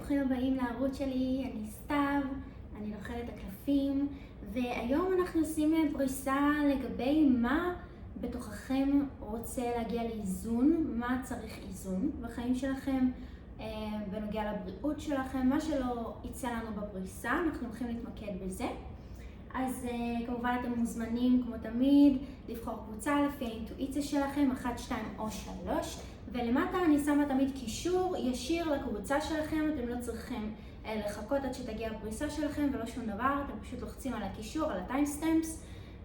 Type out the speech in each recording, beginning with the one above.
ברוכים הבאים לערוץ שלי, אני סתיו, אני נוחלת הקלפים, והיום אנחנו עושים פריסה לגבי מה בתוככם רוצה להגיע לאיזון, מה צריך איזון בחיים שלכם, בנוגע לבריאות שלכם, מה שלא יצא לנו בפריסה, אנחנו הולכים להתמקד בזה. אז כמובן אתם מוזמנים כמו תמיד לבחור קבוצה לפי האינטואיציה שלכם, 1, 2 או 3, ולמטה אני שמה תמיד קישור ישיר לקבוצה שלכם, אתם לא צריכים לחכות עד שתגיע הפריסה שלכם ולא שום דבר, אתם פשוט לוחצים על הקישור, על הטיימסטמפס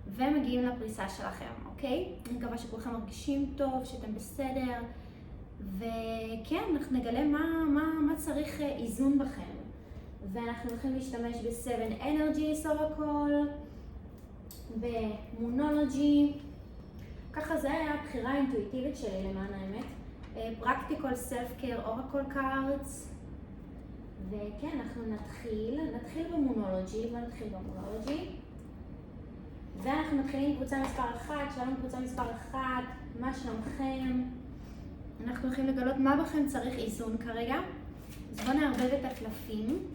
ומגיעים לפריסה שלכם, אוקיי? אני מקווה שכולכם מרגישים טוב, שאתם בסדר, וכן, אנחנו נגלה מה צריך איזון בכם. ואנחנו הולכים להשתמש ב7 Energy Oracle, במונולוגי. ככה זה היה הבחירה האינטואיטיבית שלי למען האמת. Practical Self-Care Oracle Cards. וכן, אנחנו נתחיל במונולוגי, ואנחנו מתחילים עם קבוצה מספר 1, שלום קבוצה מספר 1, מה שלומכם? אנחנו הולכים לגלות מה בכם צריך איזון כרגע. אז בואו נערבב את הקלפים.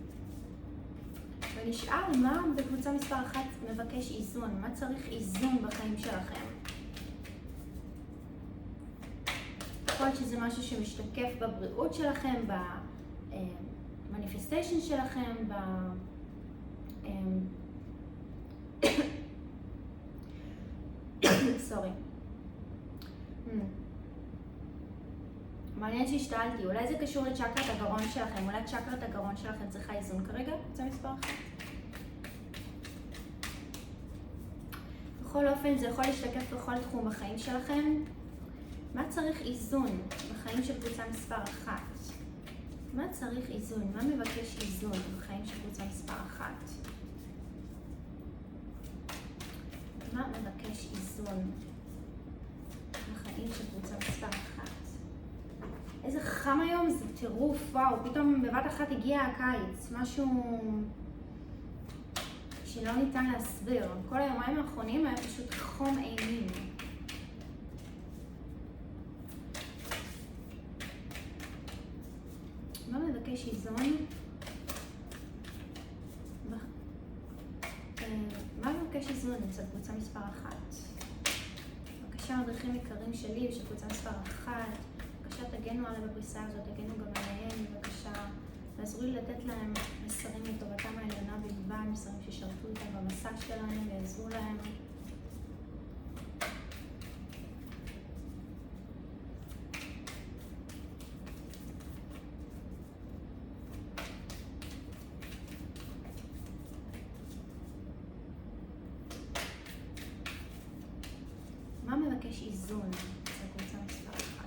ונשאל מה בקבוצה מספר 1 מבקש איזון, מה צריך איזון בחיים שלכם. יכול להיות שזה משהו שמשתקף בבריאות שלכם, במניפסטיישן שלכם, סורי. מעניין שהשתעלתי, אולי זה קשור לצ'קרת הגרון שלכם, אולי צ'קרת הגרון שלכם צריכה איזון כרגע, קבוצה מספר 1. בכל אופן זה יכול להשתקף בכל תחום בחיים שלכם. מה צריך איזון בחיים של קבוצה מספר 1? מה צריך איזון? מה מבקש איזון בחיים של קבוצה מספר 1? מה מבקש איזון בחיים של קבוצה מספר 1? איזה חם היום, זה טירוף, וואו, פתאום בבת אחת הגיע הקיץ, משהו שלא ניתן להסביר. כל היומיים האחרונים היה פשוט חום אימים. מה מבקש איזון? מה מבקש איזון אצל קבוצה מספר 1? בבקשה, מדריכים יקרים שלי של קבוצה מספר 1, בבקשה תגנו עליי בפריסה הזאת, תגנו גם עליהם, בבקשה תעזרו לי לתת להם מסרים לטובתם העליונה בלבד, מסרים ששרתו איתם במסע שלהם ויעזרו להם. מה מבקש איזון אצל קבוצה מספר 1?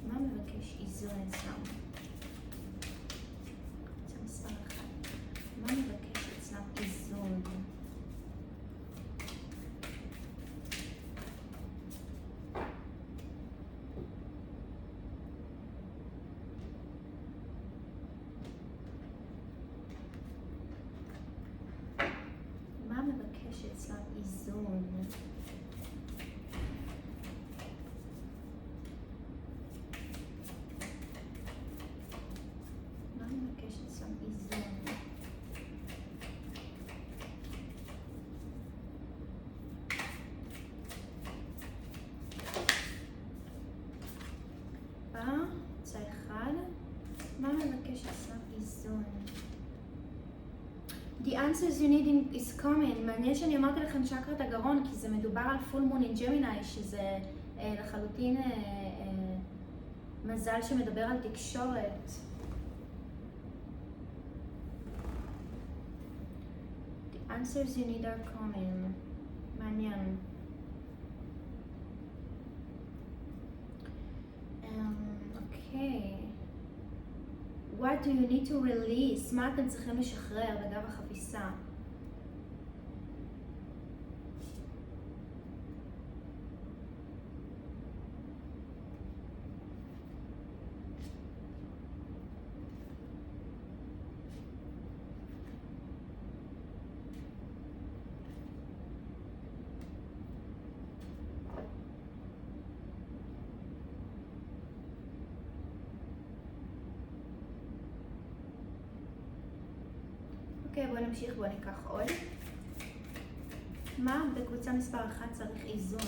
מה מבקש איזון אצלם? קבוצה מספר 1. מה מבקש אצלם איזון? מה מבקש אצלם איזון? צע אחד, מה מבקש אצלם איזון? The answers you need is coming. מעניין שאני אמרתי לכם צ'קרת הגרון, כי זה מדובר על full moon in Gemini, שזה לחלוטין מזל שמדבר על תקשורת. The answers you need are coming. מעניין. Okay. What do you need to release? מה אתם צריכים לשחרר בגב החפיסה? אוקיי, בואו נמשיך, בואו ניקח עוד. מה בקבוצה מספר 1 צריך איזון?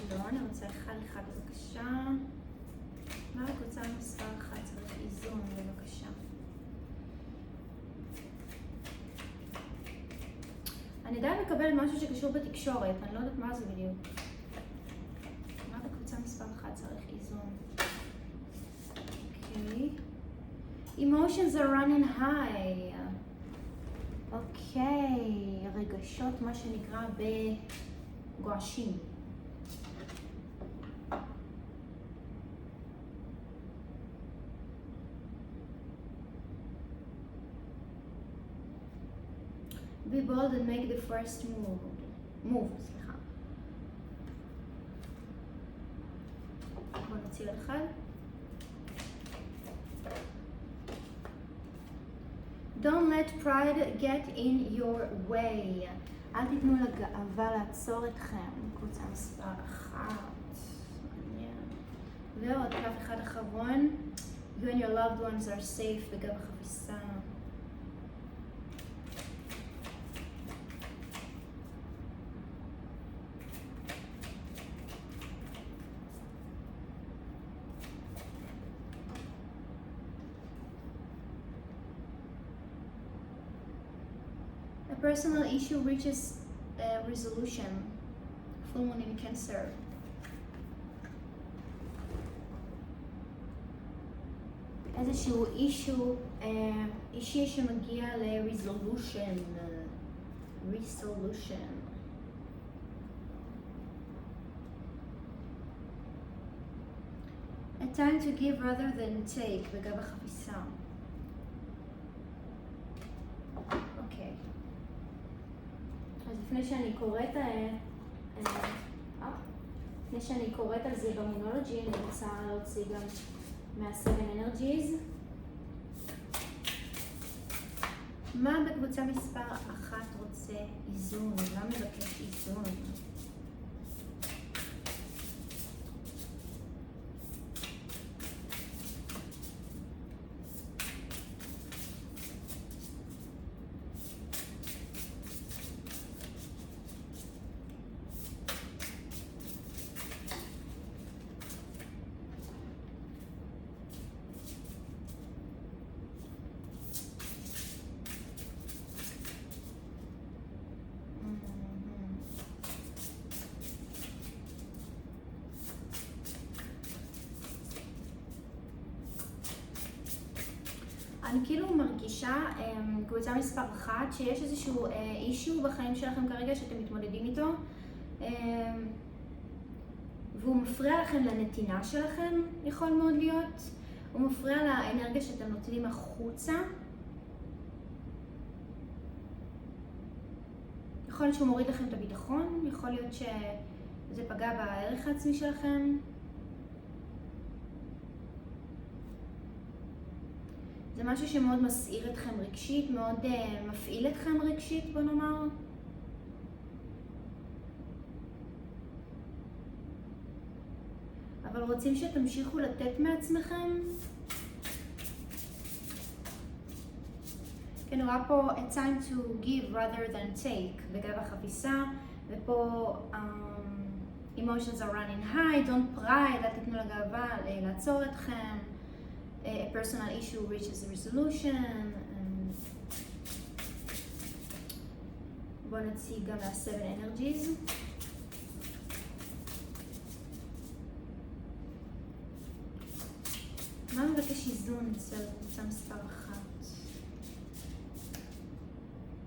לא, אני רוצה אחד בבקשה. מה בקבוצה מספר 1 צריך איזון, בבקשה? אני עדיין מקבלת משהו שקשור בתקשורת, אני לא יודעת מה זה בדיוק. מה בקבוצה מספר 1 צריך איזון? אוקיי. Emotions are running high. אוקיי, רגשות, מה שנקרא בגועשים. Be bold and make the first move, סליחה. בוא נציל אחד. Don't let pride get in your way. אל תיתנו לגאווה לעצור אתכם. קבוצה מספר 1. ועוד קו אחד אחרון. You and your loved ones are safe בגב החפיסה. A personal issue reaches resolution. Full moon in Cancer. איזשהו אישי שמגיע ל-resolution. A time to give rather than take בגב החפיסה. אוקיי. אז לפני שאני קוראת על זה במונולוגי, אני רוצה להוציא גם מה-7 Energies. מה בקבוצה מספר 1 רוצה איזון? מה מבקש איזון? אני כאילו מרגישה, קבוצה מספר 1, שיש איזשהו אישו בחיים שלכם כרגע שאתם מתמודדים איתו, והוא מפריע לכם לנתינה שלכם, יכול מאוד להיות. הוא מפריע לאנרגיה שאתם נותנים החוצה. יכול להיות שהוא מוריד לכם את הביטחון, יכול להיות שזה פגע בערך העצמי שלכם. זה משהו שמאוד מסעיר אתכם רגשית, מאוד מפעיל אתכם רגשית, בוא נאמר. אבל רוצים שתמשיכו לתת מעצמכם. כן, רואה פה a time to give rather than take בגב החפיסה, ופה emotions are running high, don't pride, אל תתנו לגאווה לעצור אתכם. A personal issue reaches a resolution. בואו נציג גם מה-7 Energies. מה מבקש איזון אצל קבוצה מספר 1?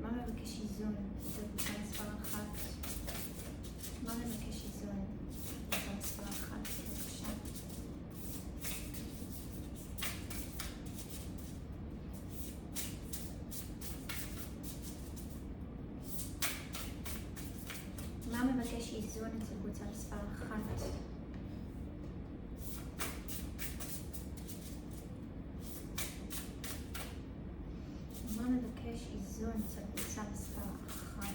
מה מבקש איזון אצל קבוצה מספר 1? מה מבקש איזון קבוצה מספר 1? בבקשה. מה מבקש איזון אצל קבוצה מספר 1? מה מבקש איזון אצל קבוצה מספר 1?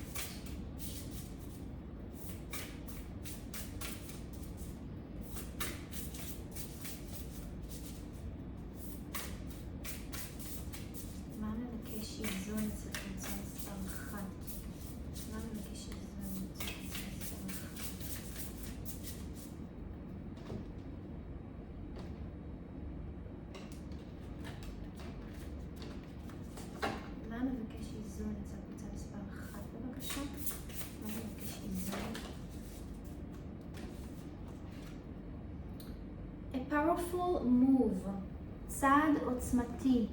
מה מבקש איזון אצל A powerful move. צעד עוצמתי.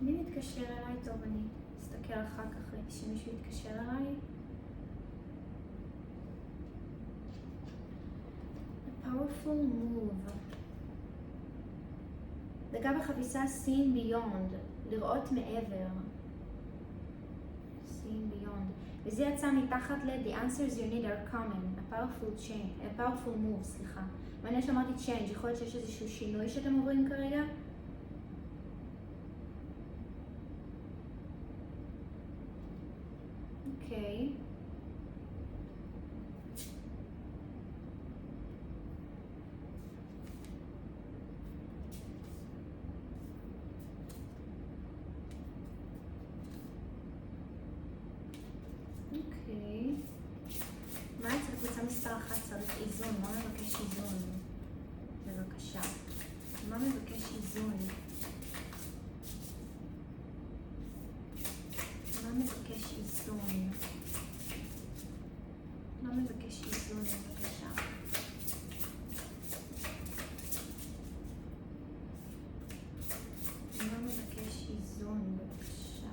מי מתקשר אליי? טוב, אני אסתכל אחר כך, ראיתי שמישהו יתקשר אליי. A powerful move. דגה בחפיסה seeing beyond, לראות מעבר. seeing beyond. וזה יצא מתחת ל the answers you need are coming. A powerful move, סליחה. מעניין שאמרתי change, יכול להיות שיש איזשהו שינוי שאתם עוברים כרגע? אוקיי. אוקיי. מה אצל קבוצה מספר 1 צריך איזון? מה מבקש איזון? בבקשה. מה מבקש איזון? מה מבקש איזון? מה מבקש איזון? בבקשה. מה מבקש איזון? בבקשה.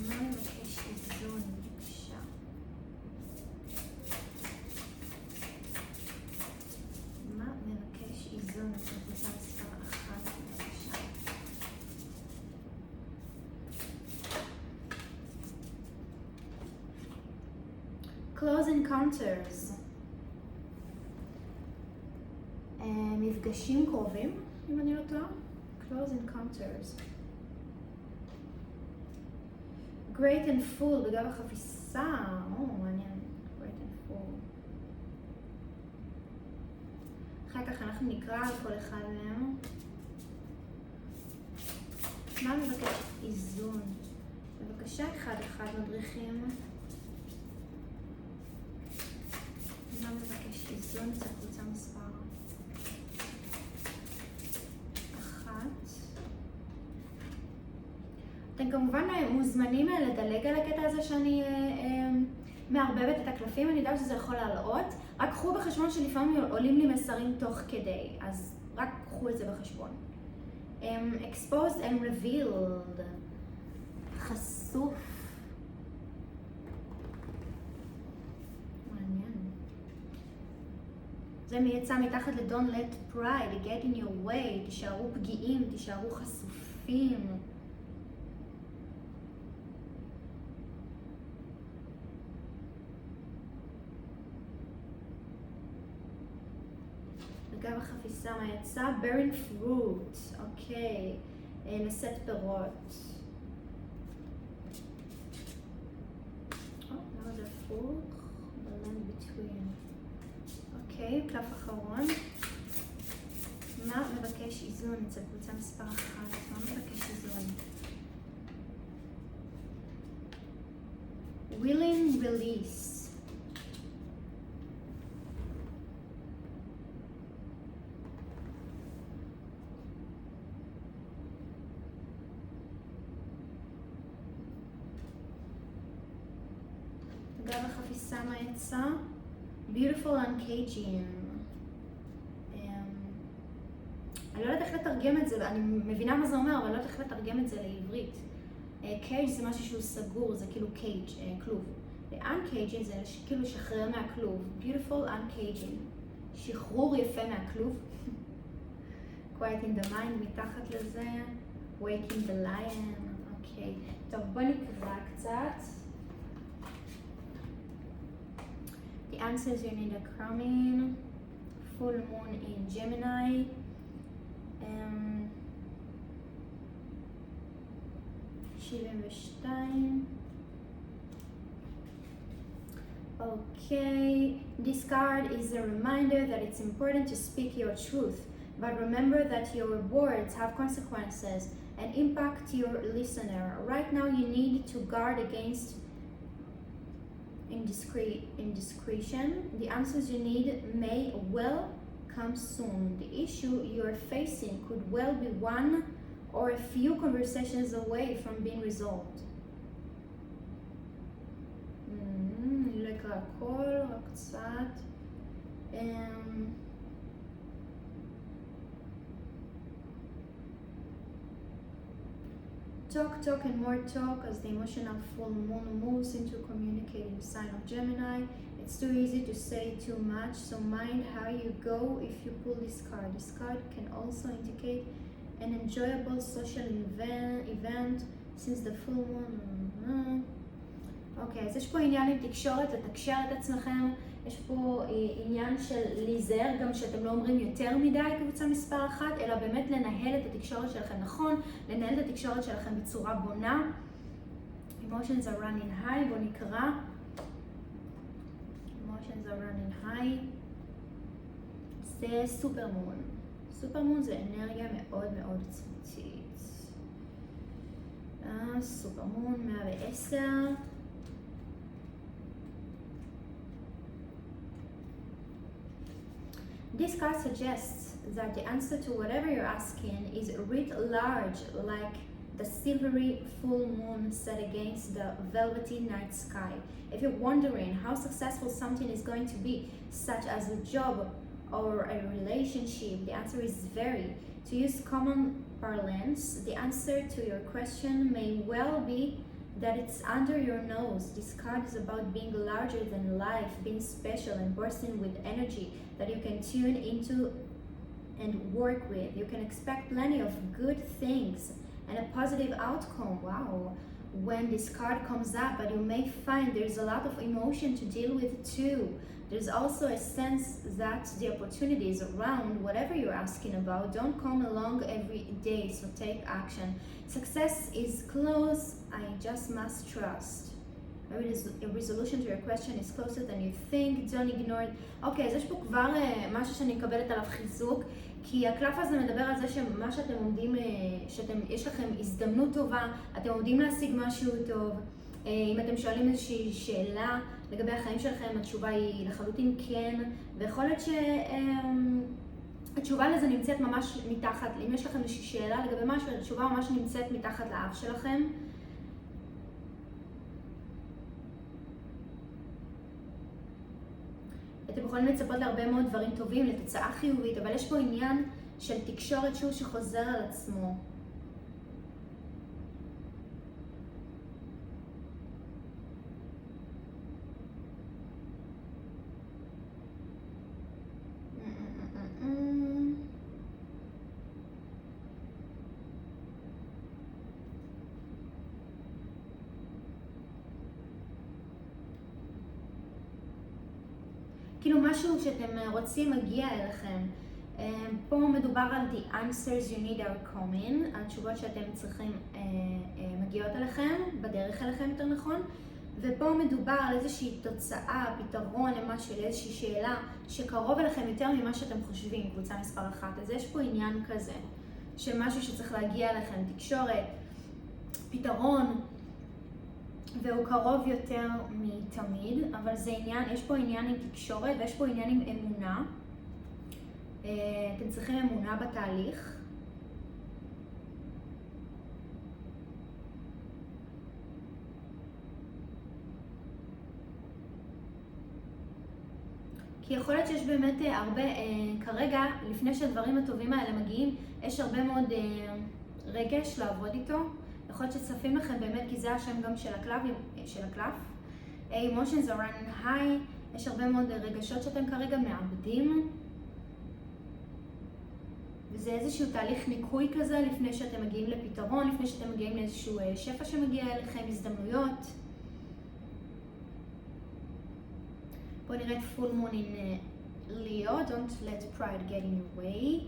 מה מבקש איזון? בבקשה. מה מבקש איזון? בקבוצה מספר 1, בבקשה. Close encounters. מפגשים קרובים, אם אני לא טועה. Close encounters. Great and full, בגלל החפיסה. מעניין. Great and full. אחר כך אנחנו נקרא על כל אחד מהם. מה מבקש איזון? בבקשה, אחד מדריכים. מה מבקש איזון? זה קבוצה מספר 1. אתם כמובן מוזמנים לדלג על הקטע הזה שאני מערבבת את הקלפים. אני יודעת שזה יכול לעלות. רק קחו בחשבון שלפעמים עולים לי מסרים תוך כדי, אז רק קחו את זה בחשבון. Exposed and revealed. חשוף. מעניין. זה יצא מתחת ל-Don't let pride get in your way. תישארו פגיעים, תישארו חשופים. גם החפיסה מה יצא? bearing fruit. אוקיי. לשאת פירות. למה זה הפוך? the land between. אוקיי, קלף אחרון. מה מבקש איזון? אצל קבוצה מספר 1. מה מבקש איזון? willing release. גם החפיסה מה יצא? Beautiful uncaging. אני לא יודעת איך לתרגם את זה, אני מבינה מה זה אומר, אבל אני לא יודעת איך לתרגם את זה לעברית. cage זה משהו שהוא סגור, זה כאילו cage, כלוב. uncaging זה כאילו לשחרר מהכלוב. Beautiful uncaging. שחרור יפה מהכלוב. Quiet in the mind מתחת לזה. Waking the lion. אוקיי. טוב, בוא נקרא קצת. The answers you need are coming. Full moon in Gemini. Okay, this card is a reminder that it's important to speak your truth, but remember that your words have consequences and impact your listener. Right now you need to guard against indiscretion. The answers you need may well come soon. The issue you're facing could well be one or a few conversations away from being resolved. והכל, רק קצת. Talk and more talk as the emotional full moon moves into communicating sign of Gemini. It's too easy to say too much, so mind how you go if you pull this card. This card can also indicate an enjoyable social event since the full moon. אוקיי, אז יש פה עניין עם תקשורת, לתקשר את עצמכם, יש פה עניין של להיזהר גם שאתם לא אומרים יותר מדי קבוצה מספר 1, אלא באמת לנהל את התקשורת שלכם נכון, לנהל את התקשורת שלכם בצורה בונה. Emotions are running high, בוא נקרא. Emotions are running high. זה סופר מון. סופר מון זה אנרגיה מאוד מאוד צמותית. סופר מון 110. This card suggests that the answer to whatever you're asking is writ large, like the silvery full moon set against the velvety night sky. If you're wondering how successful something is going to be, such as a job or a relationship, the answer is very. To use common parlance, the answer to your question may well be that it's under your nose. This card is about being larger than life, being special and bursting with energy that you can tune into and work with. You can expect plenty of good things and a positive outcome. Wow, when this card comes up, but you may find there's a lot of emotion to deal with too. There's also a sense that the opportunities around whatever you're asking about don't come along every day, so take action. Success is close, I just must trust. A resolution to your question is closer than you think, don't ignore it. אוקיי, אז יש פה כבר משהו שאני מקבלת עליו חיזוק, כי הקלף הזה מדבר על זה שמה שאתם עומדים, יש לכם הזדמנות טובה, אתם עומדים להשיג משהו טוב. אם אתם שואלים איזושהי שאלה לגבי החיים שלכם, התשובה היא לחלוטין כן, ויכול להיות שהתשובה לזה נמצאת ממש מתחת, אם יש לכם איזושהי שאלה לגבי משהו, התשובה ממש נמצאת מתחת לאף שלכם. אתם יכולים לצפות להרבה מאוד דברים טובים, לתוצאה חיובית, אבל יש פה עניין של תקשורת שוב שחוזר על עצמו. כאילו משהו שאתם רוצים מגיע אליכם. פה מדובר על the answers you need are coming, התשובות שאתם צריכים מגיעות אליכם, בדרך אליכם יותר נכון. ופה מדובר על איזושהי תוצאה, פתרון למשהו, לאיזושהי שאלה שקרוב אליכם יותר ממה שאתם חושבים, קבוצה מספר 1. אז יש פה עניין כזה, שמשהו שצריך להגיע אליכם, תקשורת, פתרון, והוא קרוב יותר מתמיד, אבל זה עניין, יש פה עניין עם תקשורת ויש פה עניין עם אמונה. אתם צריכים אמונה בתהליך. כי יכול להיות שיש באמת הרבה, כרגע, לפני שהדברים הטובים האלה מגיעים, יש הרבה מאוד רגש לעבוד איתו. יכול להיות שצפים לכם באמת, כי זה השם גם של הקלף. Emotions are running high, יש הרבה מאוד רגשות שאתם כרגע מאבדים. וזה איזשהו תהליך ניקוי כזה, לפני שאתם מגיעים לפתרון, לפני שאתם מגיעים לאיזשהו שפע שמגיע אליכם, הזדמנויות. בואו נראה את full moon in Leo, don't let pride get in your way.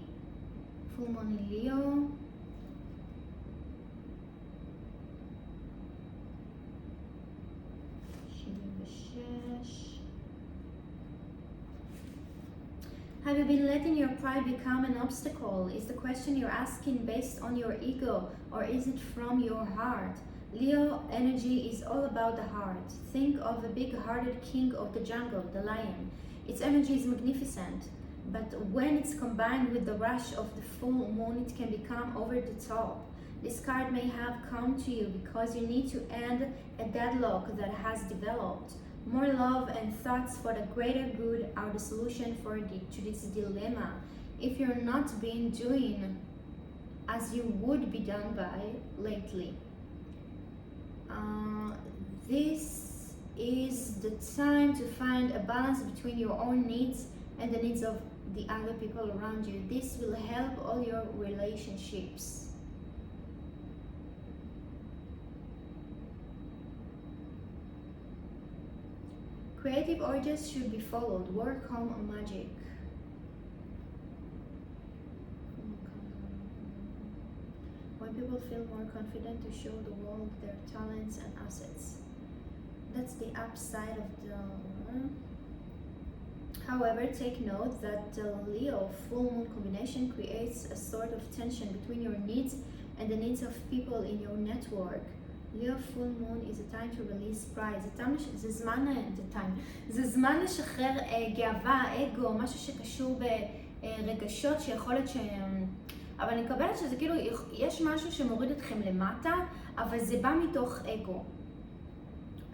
full moon in Leo. Have you been letting your pride become an obstacle? Is the question you're asking based on your ego, or is it from your heart? Leo energy is all about the heart. Think of the big-hearted king of the jungle, the lion. Its energy is magnificent, but when it's combined with the rush of the full moon, it can become over the top. This card may have come to you because you need to end a deadlock that has developed. More love and thoughts for the greater good are the solution to this dilemma. If you're not being doing as you would be done by lately, this is the time to find a balance between your own needs and the needs of the other people around you. This will help all your relationships. Creative urges should be followed. Work, home, magic. When people feel more confident to show the world their talents and assets. That's the upside of the... However, take note that the Leo full moon combination creates a sort of tension between your needs and the needs of people in your network. Leo full moon is a time to release pride. זה זמן לשחרר גאווה, אגו, משהו שקשור ברגשות שיכול להיות שהם... אבל אני מקבלת שזה כאילו, יש משהו שמוריד אתכם למטה, אבל זה בא מתוך אגו.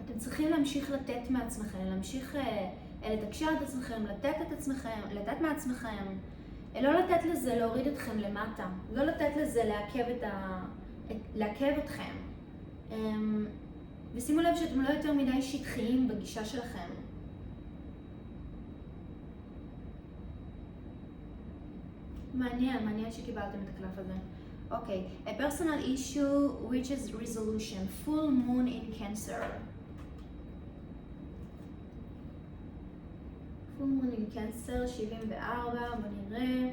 אתם צריכים להמשיך לתת מעצמכם, להמשיך לתקשר את עצמכם, לתת מעצמכם, לא לתת לזה להוריד אתכם למטה, לא לתת לזה לעכב אתכם. ושימו לב שאתם לא יותר מדי שטחיים בגישה שלכם. מעניין שקיבלתם את הקלף הזה. אוקיי, a personal issue reaches resolution, full moon in Cancer. full moon in Cancer, 74, בוא נראה.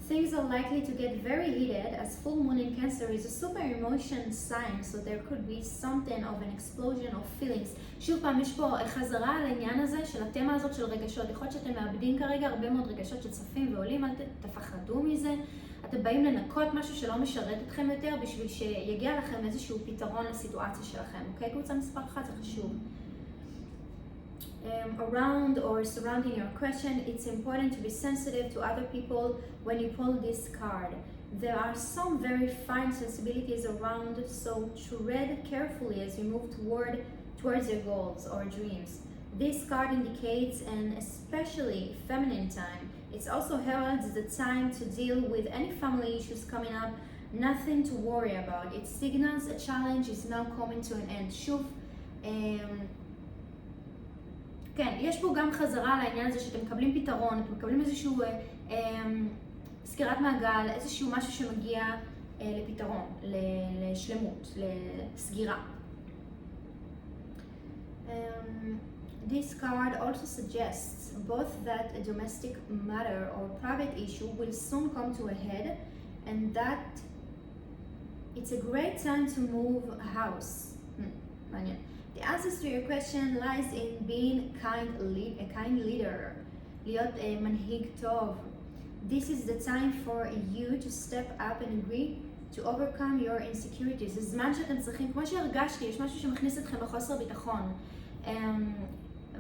Things are likely to get very heated as full moon in Cancer is a super emotion sign, so there could be something of an explosion of feelings. שוב פעם, יש פה חזרה על העניין הזה של התמה הזאת של רגשות. יכול להיות שאתם מאבדים כרגע הרבה מאוד רגשות שצפים ועולים, אל תפחדו מזה. אתם באים לנקות משהו שלא משרת אתכם יותר בשביל שיגיע לכם איזשהו פתרון לסיטואציה שלכם. אוקיי? קבוצה מספר 1 זה חשוב. Around or surrounding your question, it's important to be sensitive to other people when you pull this card. There are some very fine sensibilities around, so tread carefully as you move towards your goals or dreams. This card indicates an especially feminine time. It also heralds the time to deal with any family issues coming up, nothing to worry about. It signals a challenge is now coming to an end. שוב, כן, יש פה גם חזרה לעניין הזה שאתם מקבלים פתרון, אתם מקבלים איזשהו סגירת מעגל, איזשהו משהו שמגיע לפתרון, לשלמות, לסגירה. This card also suggests both that a domestic matter or private issue will soon come to a head and that it's a great time to move house. מעניין. The answer to your question lies in being a kind leader, להיות מנהיג טוב. This is the time for you to step up and agree to overcome your insecurities. זה זמן שאתם צריכים, כמו שהרגשתי, יש משהו שמכניס אתכם לחוסר ביטחון.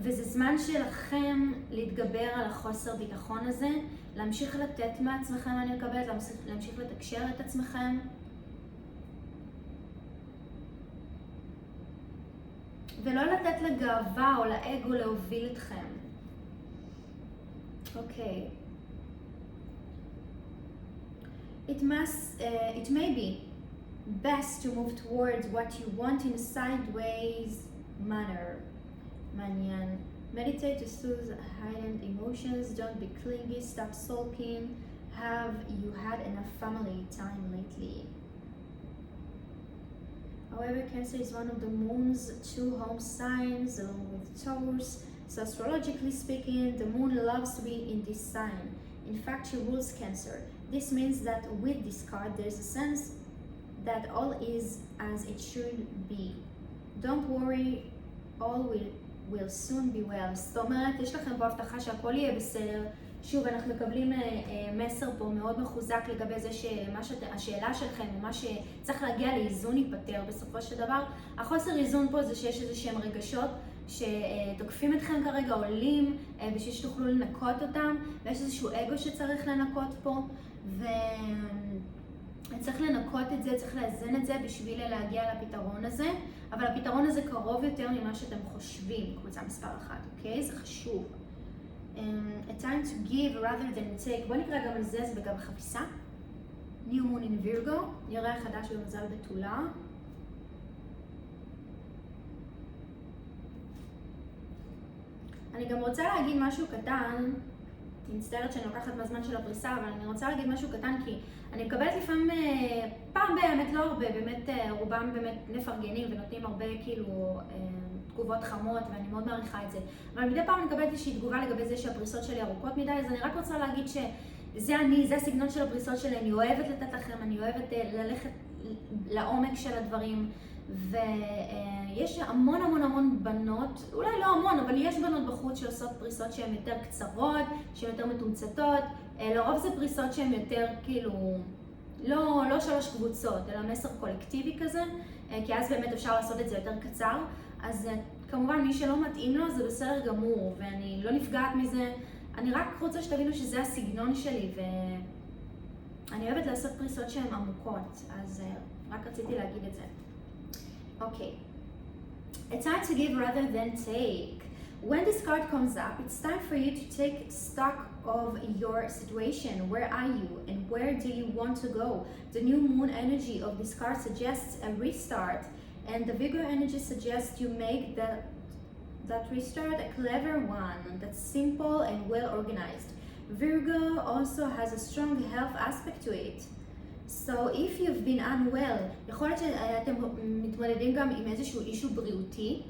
וזה זמן שלכם להתגבר על החוסר ביטחון הזה, להמשיך לתת מעצמכם, אני מקבלת, להמשיך לתקשר את עצמכם. ולא לתת לגאווה או לאגו להוביל אתכם. אוקיי. It may be best to move towards what you want in a sideways manner. מעניין. Meditate to soothe heightened emotions. Don't be clingy. Stop sulking. Have you had enough family time lately? However, Cancer is one of the moon's 2 home signs along with Taurus. So astrologically speaking, the moon loves to be in this sign. In fact, she rules Cancer. This means that with this card, there's a sense that all is as it should be. Don't worry, all will soon be well. זאת אומרת, יש לכם פה הבטחה שהכל יהיה בסדר. שוב, אנחנו מקבלים מסר פה מאוד מחוזק לגבי זה שהשאלה שלכם, מה שצריך להגיע לאיזון ייפטר בסופו של דבר. החוסר איזון פה זה שיש איזה שהם רגשות שתוקפים אתכם כרגע, עולים, בשביל שתוכלו לנקות אותם, ויש איזשהו אגו שצריך לנקות פה, צריך לנקות את זה, צריך לאזן את זה בשביל להגיע לפתרון הזה, אבל הפתרון הזה קרוב יותר ממה שאתם חושבים, קבוצה מספר 1, אוקיי? זה חשוב. A time to give rather than take. בוא נקרא גם על זה, זה בגב החפיסה. New Moon in Virgo, ירח חדש במזל בתולה. אני גם רוצה להגיד משהו קטן, אני מצטערת שאני לוקחת מהזמן של הפריסה, אבל אני רוצה להגיד משהו קטן כי אני מקבלת לפעמים פעם באמת, לא הרבה, באמת רובם באמת מפרגנים ונותנים הרבה כאילו תגובות חמות ואני מאוד מעריכה את זה. אבל מדי פעם אני מקבלת איזושהי תגובה לגבי זה שהפריסות שלי ארוכות מדי, אז אני רק רוצה להגיד שזה זה הסגנון של הפריסות שלי, אני אוהבת לתת לכם, אני אוהבת ללכת לעומק של הדברים. ויש המון המון המון בנות, אולי לא המון, אבל יש בנות בחוץ שעושות פריסות שהן יותר קצרות, שהן יותר מתומצתות. לרוב זה פריסות שהן יותר כאילו, לא 3 קבוצות, אלא מסר קולקטיבי כזה, כי אז באמת אפשר לעשות את זה יותר קצר. אז כמובן מי שלא מתאים לו זה בסדר גמור, ואני לא נפגעת מזה. אני רק רוצה שתבינו שזה הסגנון שלי, ואני אוהבת לעשות פריסות שהן עמוקות, אז רק רציתי להגיד את זה. Okay, a time to give rather than take. When this card comes up, it's time for you to take stock of your situation. Where are you and where do you want to go? The new moon energy of this card suggests a restart, and the Virgo energy suggests you make that restart a clever one that's simple and well organized. Virgo also has a strong health aspect to it. So if you've been unwell, יכול להיות שאתם מתמודדים גם עם איזשהו אישו בריאותי,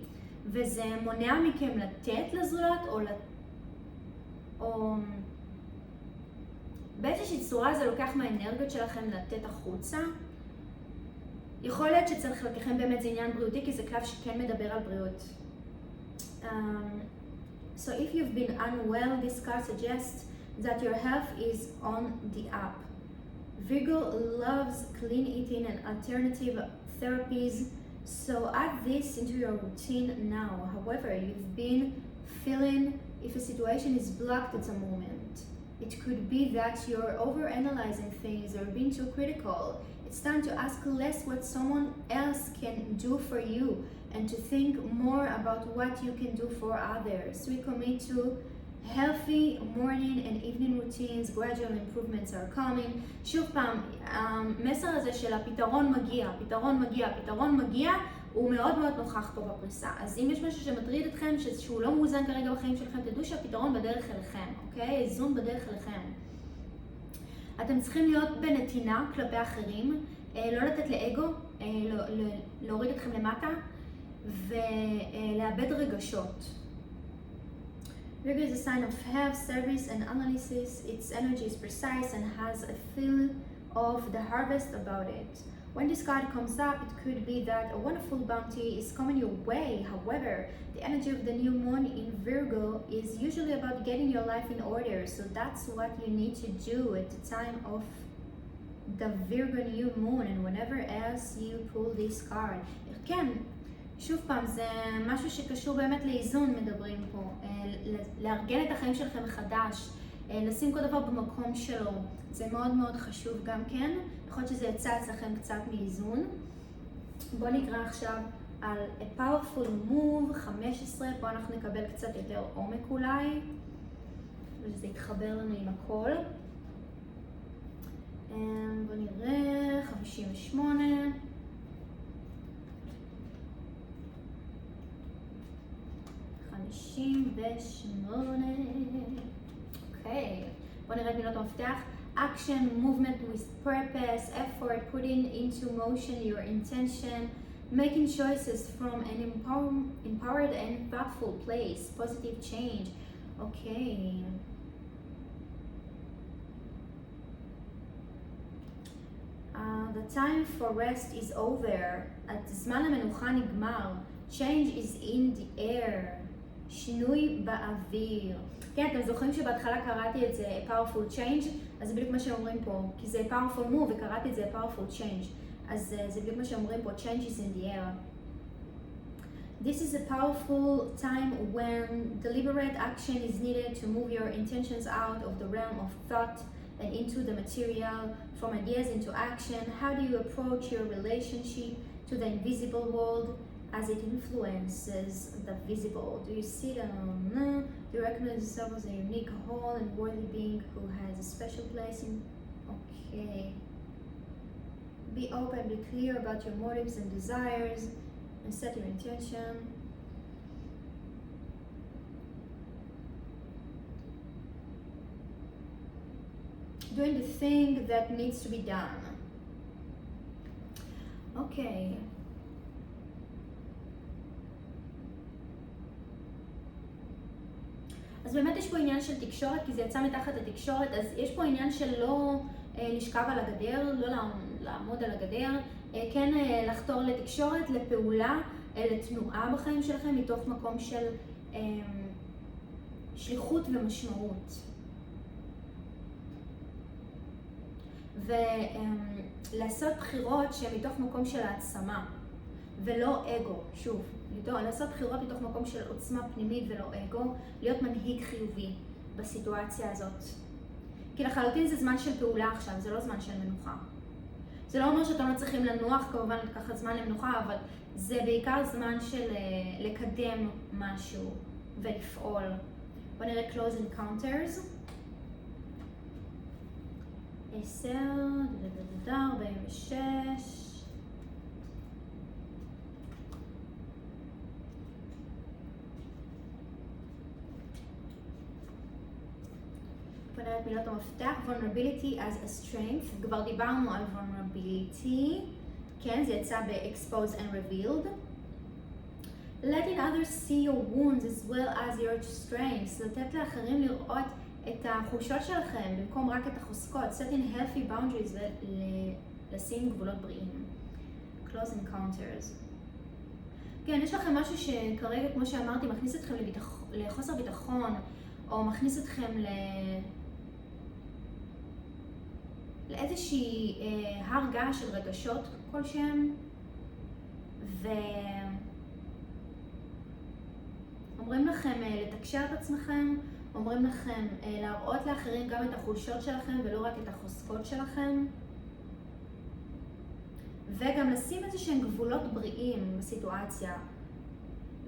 וזה מונע מכם לתת לזולת, או באיזושהי צורה זה לוקח מהאנרגיות שלכם לתת החוצה. יכול להיות שצריך לקחם באמת זה עניין בריאותי, כי זה קלף שכן מדבר על בריאות. So if you've been unwell, this card suggests that your health is on the up. Virgo loves clean eating and alternative therapies, so add this into your routine now. However, you've been feeling if a situation is blocked at the moment. It could be that you're overanalyzing things or being too critical. It's time to ask less what someone else can do for you and to think more about what you can do for others. We commit to healthy morning and evening routines, gradual improvements are coming. שוב פעם, המסר הזה של הפתרון מגיע, פתרון מגיע, הוא מאוד מאוד נוכח פה בפריסה. אז אם יש משהו שמטריד אתכם, שהוא לא מאוזן כרגע בחיים שלכם, תדעו שהפתרון בדרך אליכם, אוקיי? איזון בדרך אליכם. אתם צריכים להיות בנתינה כלפי אחרים, לא לתת לאגו, להוריד אתכם למטה, ולאבד רגשות. Virgo is a sign of health, service, and analysis. Its energy is precise and has a feel of the harvest about it. When this card comes up, it could be that a wonderful bounty is coming your way. However, the energy of the new moon in Virgo is usually about getting your life in order. So that's what you need to do at the time of the Virgo new moon and whenever else you pull this card. כן, שוב פעם, זה משהו שקשור באמת לאיזון מדברים פה, לארגן את החיים שלכם מחדש, לשים כל דבר במקום שלו, זה מאוד מאוד חשוב גם כן, יכול להיות שזה יצא אצלכם קצת מאיזון. בואו נקרא עכשיו על A Powerful Move 15, פה אנחנו נקבל קצת יותר עומק אולי, ושזה יתחבר לנו עם הכל. בואו נראה, 58. אוקיי, בואו נראה את מילות המפתח. Action, movement with purpose, effort, putting into motion your intention, making choices from an empowered and thoughtful place, positive change. Okay. The time for rest is over. הזמן המנוחה נגמר. Change is in the air. שינוי באוויר. כן, אתם זוכרים שבהתחלה קראתי את זה powerful change? אז זה בדיוק מה שאומרים פה, כי זה powerful move וקראתי את זה powerful change. אז זה בדיוק מה שאומרים פה, change is in the air. This is a powerful time when deliberate action is needed to move your intentions out of the realm of thought and into the material, from ideas into action. How do you approach your relationship to the invisible world as it influences the visible? Do you see them? Do you recognize yourself as a unique whole and worthy being who has a special place in? Okay. Be open, be clear about your motives and desires, and set your intention. Doing the thing that needs to be done. Okay. אז באמת יש פה עניין של תקשורת, כי זה יצא מתחת התקשורת, אז יש פה עניין של לא לשכב על הגדר, לא לעמוד על הגדר, כן לחתור לתקשורת, לפעולה, לתנועה בחיים שלכם, מתוך מקום של שליחות ומשמעות. ולעשות בחירות שהן מתוך מקום של העצמה, ולא אגו, שוב. לעשות בחירות מתוך מקום של עוצמה פנימית ולא אגו, להיות מנהיג חיובי בסיטואציה הזאת. כי לחלוטין זה זמן של פעולה עכשיו, זה לא זמן של מנוחה. זה לא אומר שאתם לא צריכים לנוח, כמובן לקחת זמן למנוחה, אבל זה בעיקר זמן של לקדם משהו ולפעול. בוא נראה close encounters. 10, 46. בוא נראה את מילות המפתח. vulnerability as a strength. כבר דיברנו על vulnerability. כן, זה יצא ב-expose and revealed. letting others see your wounds as well as your strengths. לתת לאחרים לראות את החולשות שלכם במקום רק את החוזקות. setting healthy boundaries ולשים גבולות בריאים. close encounters. כן, יש לכם משהו שכרגע, כמו שאמרתי, מכניס אתכם לחוסר ביטחון, או מכניס אתכם לאיזושהי הר געש של רגשות כלשהם, אומרים לכם לתקשר את עצמכם, אומרים לכם להראות לאחרים גם את החולשות שלכם ולא רק את החוזקות שלכם, וגם לשים איזשהם גבולות בריאים בסיטואציה.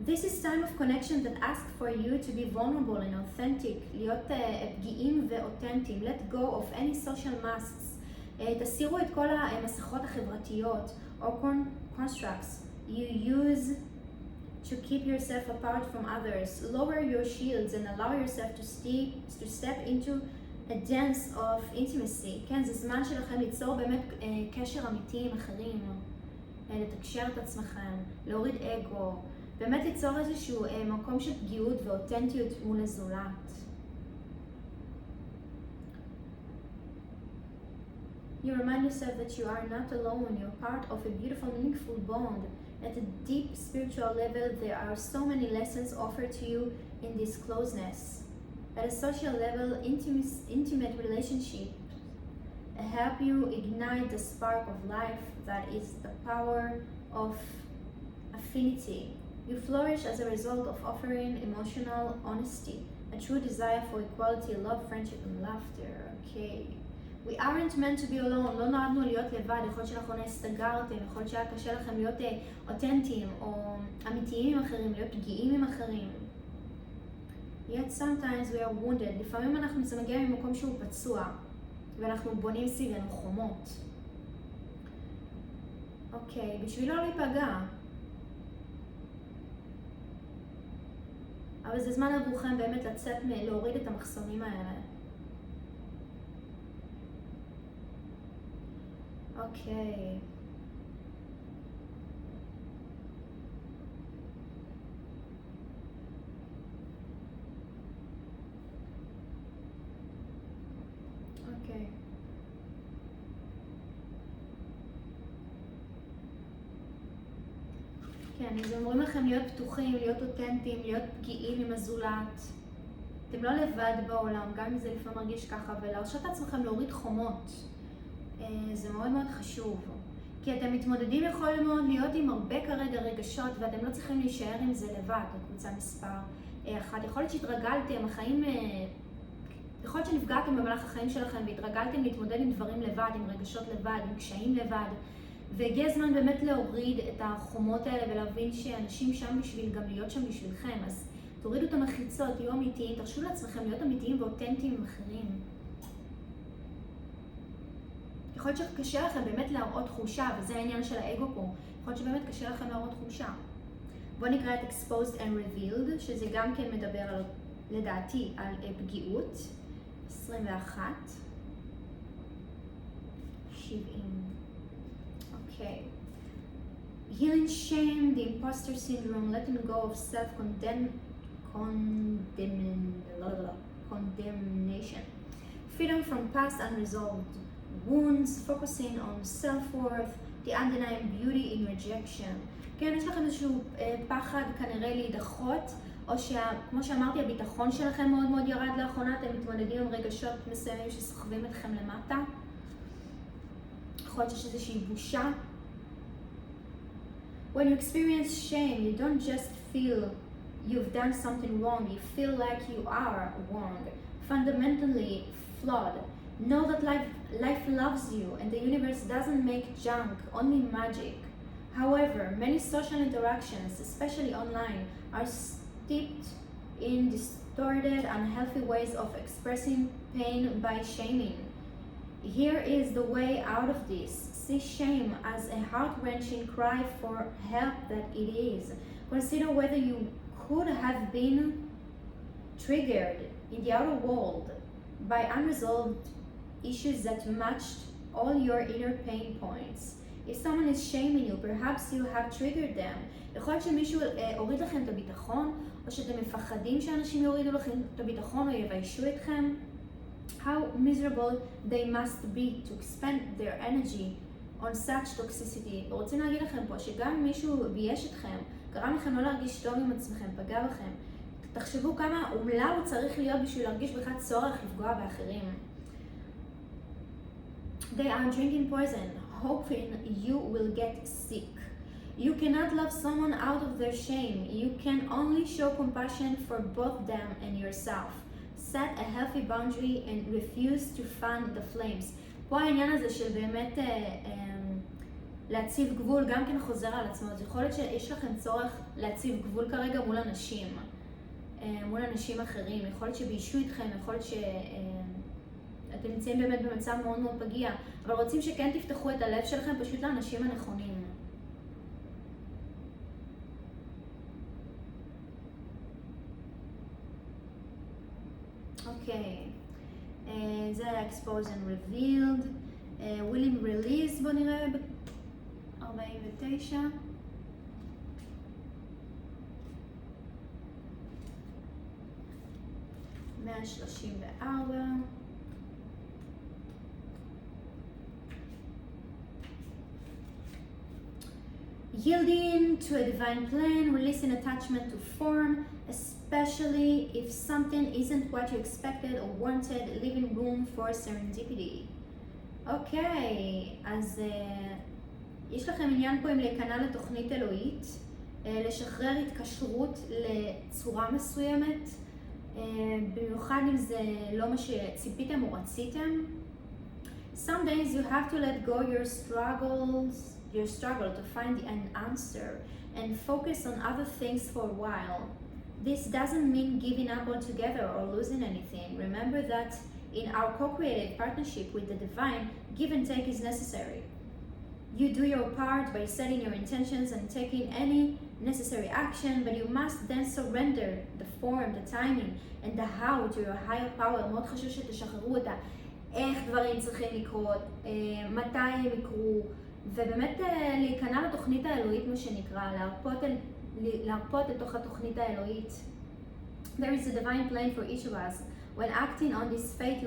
This is time of connection that asks for you to be vulnerable and authentic, להיות פגיעים ואותנטיים. Let go of any social masks. תסירו את כל המסכות החברתיות או constructs you use to keep yourself apart from others. Lower your shields and allow yourself to step into a dance of intimacy. כן, זה זמן שלכם ליצור באמת קשר אמיתי עם אחרים, לתקשר את עצמכם, להוריד אגו, באמת ליצור איזשהו מקום של פגיעות ואותנטיות מול הזולת. You remind yourself that you are not alone, you're part of a beautiful, meaningful bond. At a deep spiritual level, there are so many lessons offered to you in this closeness. At a social level, intimate relationships help you ignite the spark of life that is the power of affinity. You flourish as a result of offering emotional honesty, a true desire for equality, love, friendship, and laughter. Okay. We aren't meant to be alone. לא נועדנו להיות לבד. יכול להיות שלאחרונה הסתגרתם, יכול להיות שהיה קשה לכם להיות אותנטיים או אמיתיים עם אחרים, להיות פגיעים עם אחרים. Yet sometimes we are wounded. לפעמים זה מגיע ממקום שהוא פצוע, ואנחנו בונים סביבנו חומות. אוקיי, בשביל לא להיפגע. אבל זה זמן עבורכם באמת לצאת, להוריד את המחסומים האלה. אוקיי. אוקיי. כן, אז אומרים לכם להיות פתוחים, להיות אותנטיים, להיות פגיעים עם הזולת. אתם לא לבד בעולם, גם אם זה לפעמים מרגיש ככה, ולהרשות את עצמכם להוריד חומות. זה מאוד מאוד חשוב. כי אתם מתמודדים יכול מאוד להיות עם הרבה כרגע רגשות, ואתם לא צריכים להישאר עם זה לבד, בקבוצה מספר 1. יכול להיות שהתרגלתם, החיים יכול להיות שנפגעתם במהלך החיים שלכם והתרגלתם להתמודד עם דברים לבד, עם רגשות לבד, עם קשיים לבד, והגיע הזמן באמת להוריד את החומות האלה ולהבין שאנשים שם בשביל גם להיות שם בשבילכם. אז תורידו את המחיצות, תהיו אמיתיים, תרשו לעצמכם להיות אמיתיים ואותנטיים עם אחרים. יכול להיות שקשה לכם באמת להראות חולשה, וזה העניין של האגו פה. יכול להיות שבאמת קשה לכם להראות חולשה. בואו נקרא את exposed and revealed, שזה גם כן מדבר על, לדעתי, על פגיעות. 21. 70. אוקיי. Healing shame, the imposter syndrome, letting go of self-condemnation. Freedom from past unresolved wounds, focusing on self-worth, the undenying beauty in rejection. כן, יש לכם איזשהו פחד כנראה להידחות, או כמו שאמרתי, הביטחון שלכם מאוד מאוד ירד לאחרונה, אתם מתמודדים עם רגשות מסוימים שסוחבים אתכם למטה. יכול להיות שיש איזושהי בושה. When you experience shame, you don't just feel you've done something wrong, you feel like you are wrong, fundamentally flawed. Know that life loves you and the universe doesn't make junk, only magic. However, many social interactions, especially online, are steeped in distorted, unhealthy ways of expressing pain by shaming. Here is the way out of this. See shame as a heart-wrenching cry for help that it is. Consider whether you could have been triggered in the outer world by unresolved issues that matched all your inner pain points. If someone is shaming you, perhaps you have triggered them. יכול להיות שמישהו הוריד לכם את הביטחון, או שאתם מפחדים שאנשים יורידו לכם את הביטחון או יביישו אתכם. How miserable they must be to expend their energy on such toxicity. ורוצים להגיד לכם פה שגם מישהו בייש אתכם, גרם לכם לא להרגיש טוב עם עצמכם, פגע בכם. תחשבו כמה אומלל הוא צריך להיות בשביל להרגיש בכלל צורך לפגוע באחרים. They are drinking poison, hoping you will get sick. You cannot love someone out of their shame. You can only show compassion for both them and yourself. Set a healthy boundary and refuse to fan the flames. פה העניין הזה של באמת להציב גבול גם כן חוזר על עצמו. אז יכול להיות שיש לכם צורך להציב גבול כרגע מול אנשים, מול אנשים אחרים. יכול להיות שביישו איתכם, יכול להיות אתם נמצאים באמת במצב מאוד מאוד פגיע, אבל רוצים שכן תפתחו את הלב שלכם פשוט לאנשים הנכונים. אוקיי, זה היה exposed and revealed. willing release, בוא נראה ב-49. $134. Yielding to a divine plan, releasing attachment to form, especially if something isn't what you expected or wanted, leaving room for serendipity. אוקיי, אז יש לכם עניין פה עם להיכנע לתוכנית אלוהית, לשחרר התקשרות לצורה מסוימת, במיוחד אם זה לא מה שציפיתם או רציתם. Some days you have to let go your struggle to find an answer and focus on other things for a while. This doesn't mean giving up altogether or losing anything. Remember that in our co-creative partnership with the divine, give and take is necessary. You do your part by setting your intentions and taking any necessary action, but you must then surrender the form, the timing, and the how to your higher power. מאוד חשוב שתשחררו אותה. איך דברים צריכים לקרות, מתי הם יקרו, ובאמת להיכנע לתוכנית האלוהית, מה שנקרא, להרפות לתוך התוכנית האלוהית. There is a divine plan for each of us. When acting on this fate,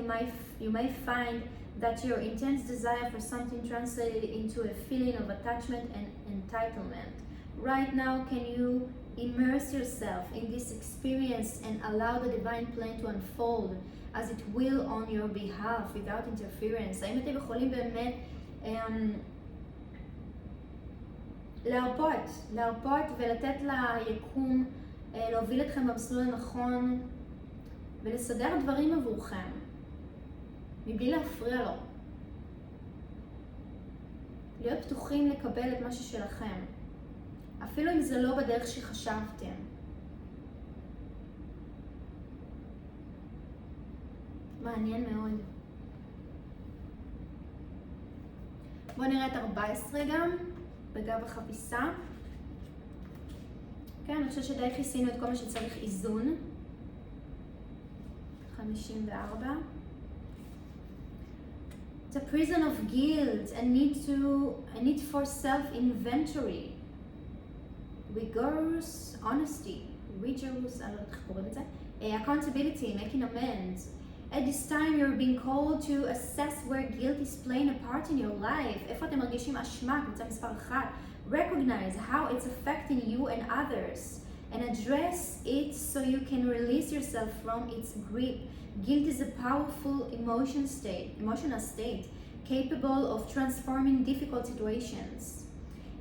you may find that your intense desire for something translated into a feeling of attachment and entitlement. Right now, can you immerse yourself in this experience and allow the divine plan to unfold as it will on your behalf without interference? האם אתם יכולים באמת להרפות ולתת ליקום להוביל אתכם במסלול הנכון ולסדר דברים עבורכם? מבלי להפריע לו. להיות פתוחים לקבל את מה ששלכם, אפילו אם זה לא בדרך שחשבתם. מעניין מאוד. בואו נראה את 14 גם, בגב החפיסה. כן, אני חושבת שדי כיסינו את כל מה שצריך איזון. 54. The prison of guilt and need for self-inventory. Rigorous honesty. Rigorous, אני לא יודעת איך קוראים את זה. Accountability, making amends. At this time you're being called to assess where guilt is playing a part in your life. איפה אתם מרגישים אשמה, קבוצה מספר 1. Recognize how it's affecting you and others. And address it so you can release yourself from its grip. Guilt is a powerful emotional state, capable of transforming difficult situations.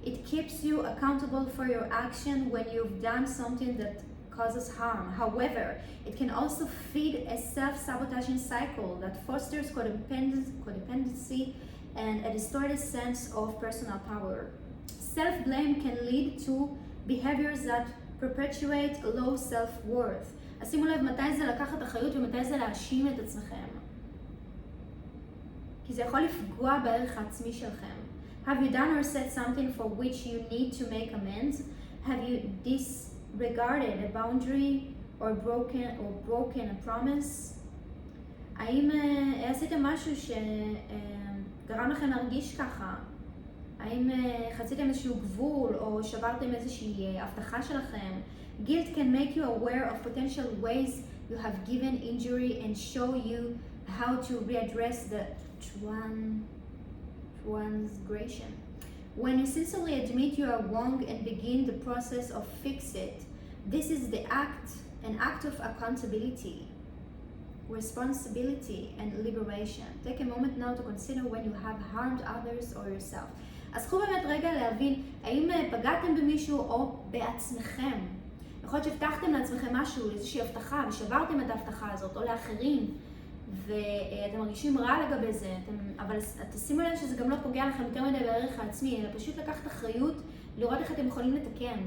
It keeps you accountable for your action when you've done something that causes harm. However, it can also feed a self-sabotaging cycle that fosters codependency and a distorted sense of personal power. Self-blame can lead to behaviors that perpetuate low self-worth. אז שימו לב מתי זה לקחת אחריות ומתי זה להאשים את עצמכם. כי זה יכול לפגוע בערך העצמי שלכם. Have you done or said something for which you need to make amends? Have you disregarded a boundary or broken a promise? האם עשיתם משהו שגרם לכם להרגיש ככה? האם חציתם איזשהו גבול או שברתם איזושהי הבטחה שלכם? Guilt can make you aware of potential ways you have given injury and show you how to readdress the transgression. When you sincerely admit you are wrong and begin the process of fix it, this is an act of accountability, responsibility, and liberation. Take a moment now to consider when you have harmed others or yourself. אז קחו באמת רגע להבין האם פגעתם במישהו או בעצמכם. יכול להיות שהבטחתם לעצמכם משהו, איזושהי הבטחה, ושברתם את ההבטחה הזאת, או לאחרים, ואתם מרגישים רע לגבי זה, אבל תשימו לב שזה גם לא פוגע לכם יותר מדי בערך העצמי, אלא פשוט לקחת אחריות, לראות איך אתם יכולים לתקן.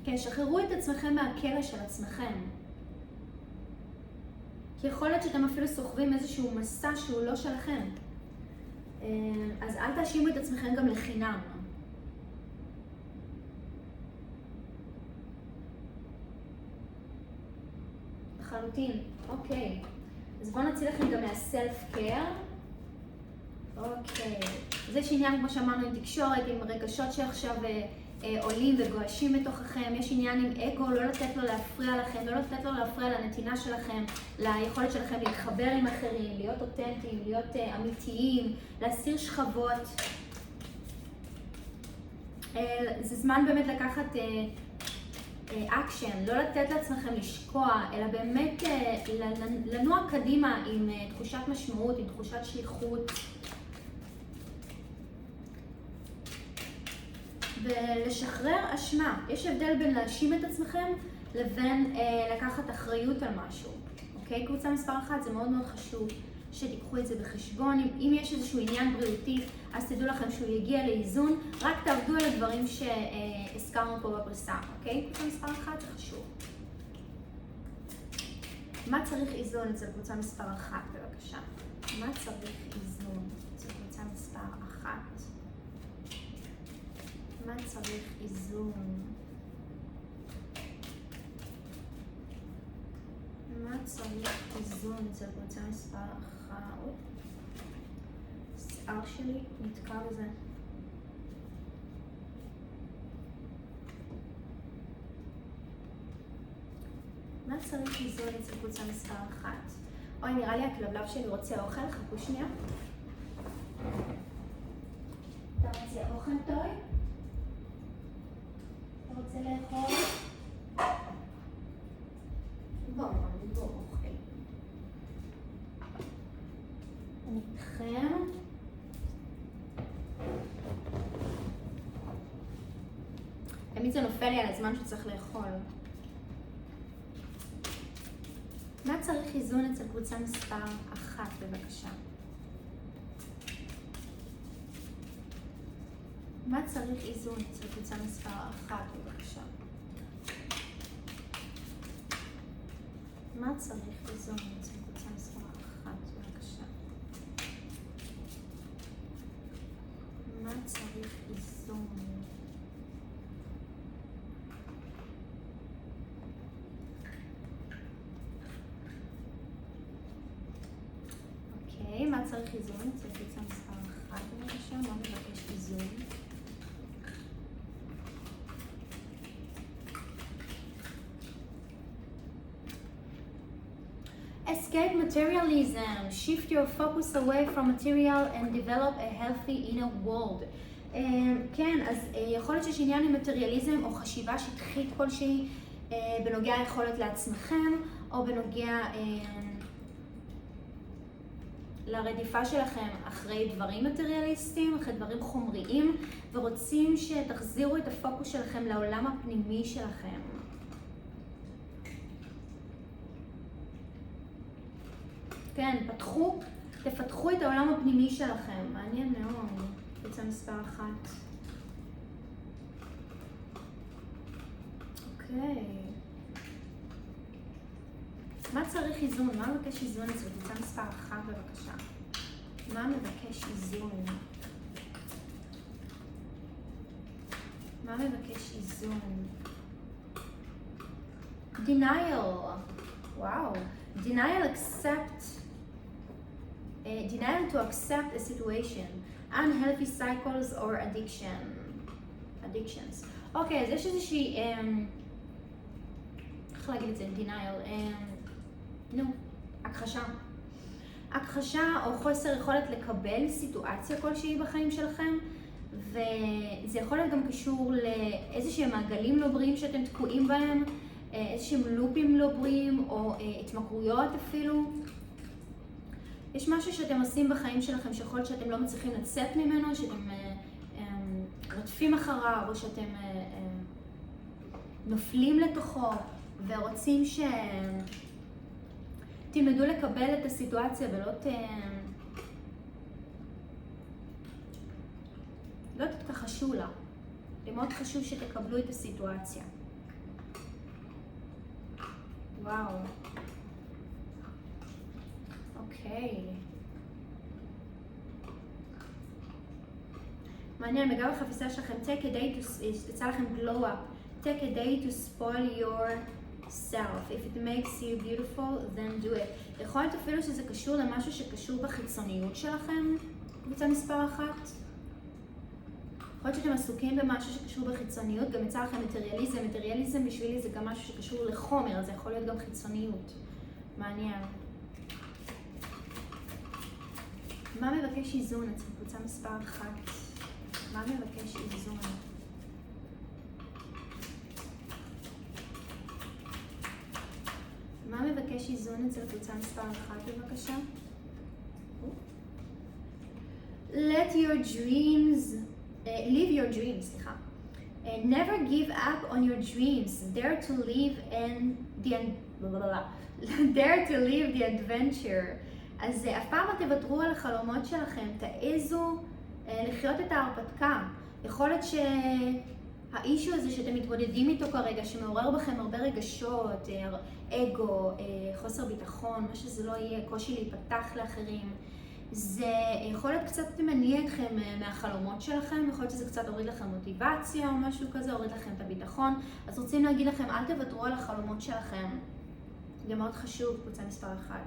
כן, שחררו את עצמכם מהכלא של עצמכם. כי יכול להיות שאתם אפילו סוחבים איזשהו מסע שהוא לא שלכם. אז אל תאשימו את עצמכם גם לחינם. לחלוטין. אוקיי. אז בואו נציל לכם גם מהסלף-קר. אוקיי. אז יש עניין, כמו שאמרנו, עם תקשורת, עם רגשות שעכשיו עולים וגועשים בתוככם. יש עניין עם אגו, לא לתת לו להפריע לכם, לא לתת לו להפריע לנתינה שלכם, ליכולת שלכם להתחבר עם אחרים, להיות אותנטיים, להיות אמיתיים, להסיר שכבות. זה זמן באמת לקחת אקשן, לא לתת לעצמכם לשקוע, אלא באמת לנוע קדימה עם תחושת משמעות, עם תחושת שליחות. ולשחרר אשמה. יש הבדל בין להאשים את עצמכם לבין לקחת אחריות על משהו. אוקיי? קבוצה מספר 1, זה מאוד מאוד חשוב שתיקחו את זה בחשבון. אם יש איזשהו עניין בריאותי, אז תדעו לכם שהוא יגיע לאיזון. רק תעבדו על הדברים שהזכרנו פה בפריסה. אוקיי? קבוצה מספר 1 זה חשוב. מה צריך איזון אצל קבוצה מספר 1, בבקשה? מה צריך איזון אצל קבוצה מספר 1? מה צריך איזון? מה צריך איזון אצל קבוצה מספר 1? השיער שלי נתקע בזה. מה צריך איזון אצל קבוצה מספר 1? אוי, נראה לי הכלבלב שלי רוצה אוכל, חכו שנייה. אתה רוצה אוכל טוי? אתה רוצה לאכול? בוא אוכל. אני איתכם. תמיד זה נופל לי על הזמן שצריך לאכול. מה צריך איזון אצל קבוצה מספר 1 בבקשה? מה צריך איזון אצל קבוצה מספר 1 בבקשה? מה צריך איזון אצל קבוצה מספר 1 בבקשה? מה צריך איזון? אוקיי, מה צריך איזון אצל קבוצה מספר 1 בבקשה? מה מבקש איזון? Escape materialism. Shift your focus away from material and develop a healthy inner world. כן, אז יכול להיות שיש עניין עם מטריאליזם או חשיבה שטחית כלשהי בנוגע היכולת לעצמכם, או בנוגע לרדיפה שלכם אחרי דברים מטריאליסטיים, אחרי דברים חומריים, ורוצים שתחזירו את הפוקוס שלכם לעולם הפנימי שלכם. כן, תפתחו את העולם הפנימי שלכם. מעניין מאוד. קבוצה מספר 1. אוקיי. מה צריך איזון? מה מבקש איזון אצל קבוצה מספר 1 בבקשה? מה מבקש איזון? מה מבקש איזון? Denial. וואו. Denial to accept a situation, unhealthy cycles or addictions. אוקיי, אז יש איזושהי, איך להגיד את זה? Denial, הכחשה או חוסר יכולת לקבל סיטואציה כלשהי בחיים שלכם, וזה יכול להיות גם קשור לאיזשהם מעגלים לא בריאים שאתם תקועים בהם, איזשהם לופים לא בריאים או התמכרויות אפילו. יש משהו שאתם עושים בחיים שלכם שיכול להיות שאתם לא מצליחים לצאת ממנו, שאתם רדפים אחריו, או שאתם נופלים לתוכו ורוצים תלמדו לקבל את הסיטואציה ולא לא תתכחשו לה. זה מאוד חשוב שתקבלו את הסיטואציה. וואו. אוקיי. מעניין, בגלל החפיסה שלכם, take a day to, יצא לכם glow up. Take a day to spoil yourself. If it makes you beautiful, then do it. יכול להיות אפילו שזה קשור למשהו שקשור בחיצוניות שלכם, קבוצה מספר 1. יכול להיות שאתם עסוקים במשהו שקשור בחיצוניות, גם יצא לכם מטריאליזם. מטריאליזם בשבילי זה גם משהו שקשור לחומר, אז זה יכול להיות גם חיצוניות. מעניין. מה מבקש איזון אצל קבוצה מספר 1? מה מבקש איזון? מה מבקש איזון אצל קבוצה מספר 1 בבקשה? Let your dreams, live your dreams, סליחה. Never give up on your dreams. Dare to live Dare to live the adventure. אז אף פעם לא תוותרו על החלומות שלכם, תעזו לחיות את ההרפתקה. יכול להיות שהאישו הזה שאתם מתמודדים איתו כרגע, שמעורר בכם הרבה רגשות, אגו, חוסר ביטחון, מה שזה לא יהיה, קושי להיפתח לאחרים, זה יכול להיות קצת מניע אתכם מהחלומות שלכם, יכול להיות שזה קצת הוריד לכם מוטיבציה או משהו כזה, הוריד לכם את הביטחון. אז רוצים להגיד לכם, אל תוותרו על החלומות שלכם. זה מאוד חשוב, קבוצה מספר 1.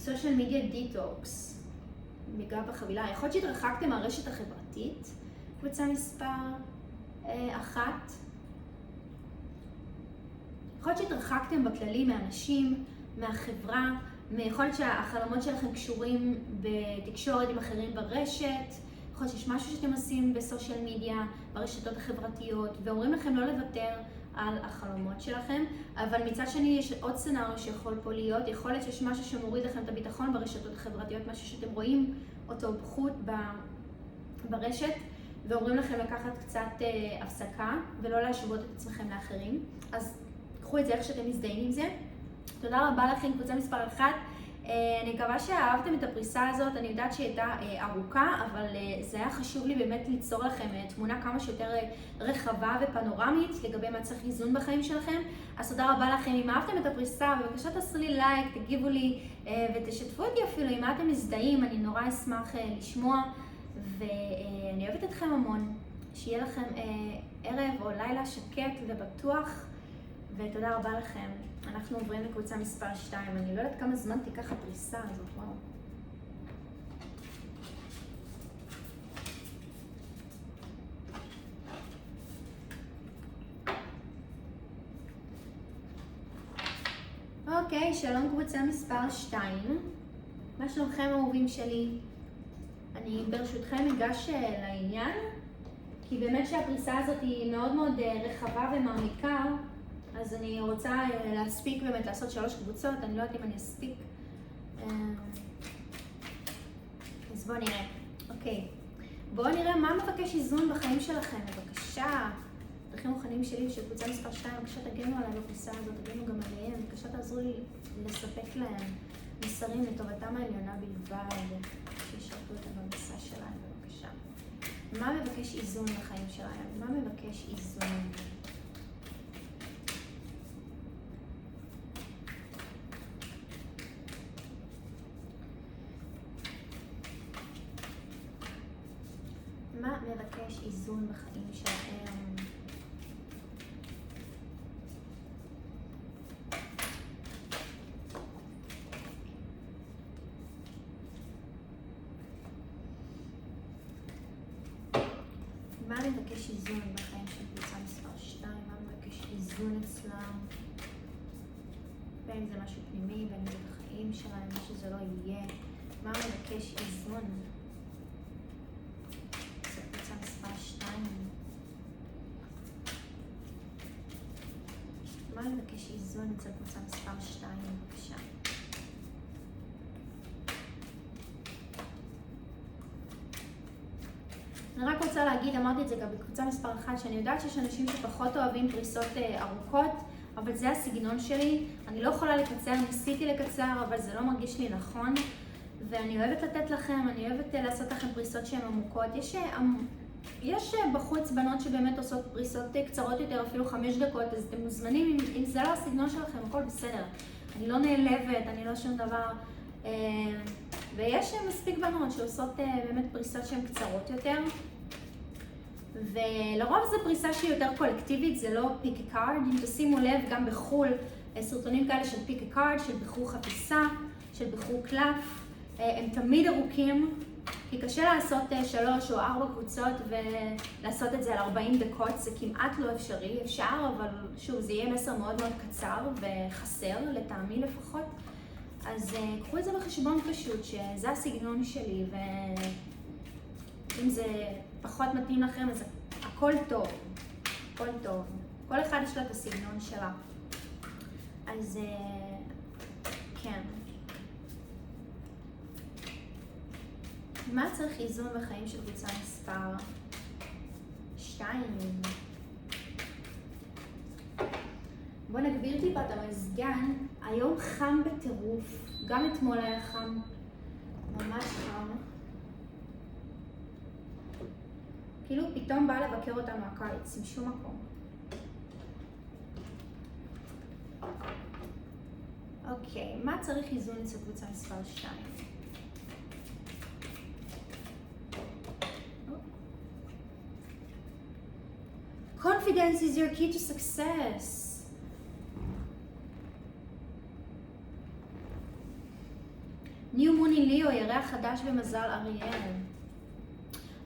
Social Media Detox, מיגע בחבילה. יכול להיות שהתרחקתם מהרשת החברתית, קבוצה מספר 1. יכול להיות שהתרחקתם בכללי מאנשים, מהחברה, יכול להיות שהחלומות שלכם קשורים בתקשורת עם אחרים ברשת, יכול להיות שיש משהו שאתם עושים בסושיאל מדיה, ברשתות החברתיות, ואומרים לכם לא לוותר על החלומות שלכם, אבל מצד שני יש עוד סצנריו שיכול פה להיות, יכול להיות שיש משהו שמוריד לכם את הביטחון ברשתות החברתיות, משהו שאתם רואים אותו בחוט ברשת, ואומרים לכם לקחת קצת הפסקה ולא להשוות את עצמכם לאחרים. אז קחו את זה איך שאתם מזדהים עם זה. תודה רבה לכם, קבוצה מספר 1. אני מקווה שאהבתם את הפריסה הזאת. אני יודעת שהיא הייתה ארוכה, אבל זה היה חשוב לי באמת ליצור לכם תמונה כמה שיותר רחבה ופנורמית לגבי מה צריך איזון בחיים שלכם. אז תודה רבה לכם. אם אהבתם את הפריסה, בבקשה תעשו לי לייק, תגיבו לי ותשתפו אותי אפילו אם אתם מזדהים. אני נורא אשמח לשמוע, ואני אוהבת אתכם המון. שיהיה לכם ערב או לילה שקט ובטוח, ותודה רבה לכם. אנחנו עוברים לקבוצה מספר 2. אני לא יודעת כמה זמן תיקח הפריסה הזאת, וואו. אוקיי, שלום קבוצה מספר 2. מה שלומכם אהובים שלי? אני ברשותכם אגש לעניין, כי באמת שהפריסה הזאת היא מאוד מאוד רחבה ומעמיקה, אז אני רוצה להספיק באמת לעשות 3 קבוצות. אני לא יודעת אם אני אספיק. אז בואו נראה. אוקיי. בואו נראה מה מבקש איזון בחיים שלכם. בבקשה. דרכים מוכנים שלי של קבוצה מספר 2. בבקשה תגנו עליי בפריסה הזאת, תגנו גם עליהם. בבקשה תעזרו לי לספק להם מסרים לטובתם העליונה בלבד. שישרתו אותם במסע שלהם. בבקשה. מה מבקש איזון בחיים שלהם? מה מבקש איזון? מה מבקש איזון בחיים שלהם? מה מבקש איזון בחיים של קבוצה מספר 2? מה מבקש איזון אצלם? בין אם זה משהו פנימי, בין אם זה בחיים שלהם, מה שזה לא יהיה. מה מבקש איזון? מה מבקש איזון אצל קבוצה מספר 2, בבקשה. אני רק רוצה להגיד, אמרתי את זה גם בקבוצה מספר 1, שאני יודעת שיש אנשים שפחות אוהבים פריסות ארוכות, אבל זה הסגנון שלי. אני לא יכולה לקצר, ניסיתי לקצר, אבל זה לא מרגיש לי נכון. ואני אוהבת לתת לכם, אני אוהבת לעשות לכם פריסות שהן עמוקות. יש בחוץ בנות שבאמת עושות פריסות קצרות יותר, אפילו 5 דקות, אז אתם מוזמנים, אם זה לא הסגנון שלכם, הכל בסדר. אני לא נעלבת, אני לא שום דבר. ויש מספיק בנות שעושות באמת פריסות שהן קצרות יותר. ולרוב זו פריסה שהיא יותר קולקטיבית, זה לא פיק a card. אם תשימו לב, גם בחול, סרטונים כאלה של פיק a card, של בחור חפיסה, של בחור קלף, הם תמיד ארוכים. כי קשה לעשות 3 או 4 קבוצות ולעשות את זה על 40 דקות, זה כמעט לא אפשרי. אפשר, אבל שוב, זה יהיה מסר מאוד מאוד קצר וחסר, לטעמי לפחות. אז קחו את זה בחשבון פשוט, שזה הסגנון שלי, ואם זה פחות מתאים לכם, אז הכל טוב. הכל טוב. כל אחד יש לה את הסגנון שלה. אז כן. מה צריך איזון בחיים של קבוצה מספר 2? בואו נגביר טיפה את המזגן. היום חם בטירוף. גם אתמול היה חם. ממש חם. כאילו פתאום בא לבקר אותנו הקיץ, משום מקום. אוקיי, מה צריך איזון אצל קבוצה מספר 2? Confidence is your key to success. New Moon in Leo, ירח חדש במזל אריאל.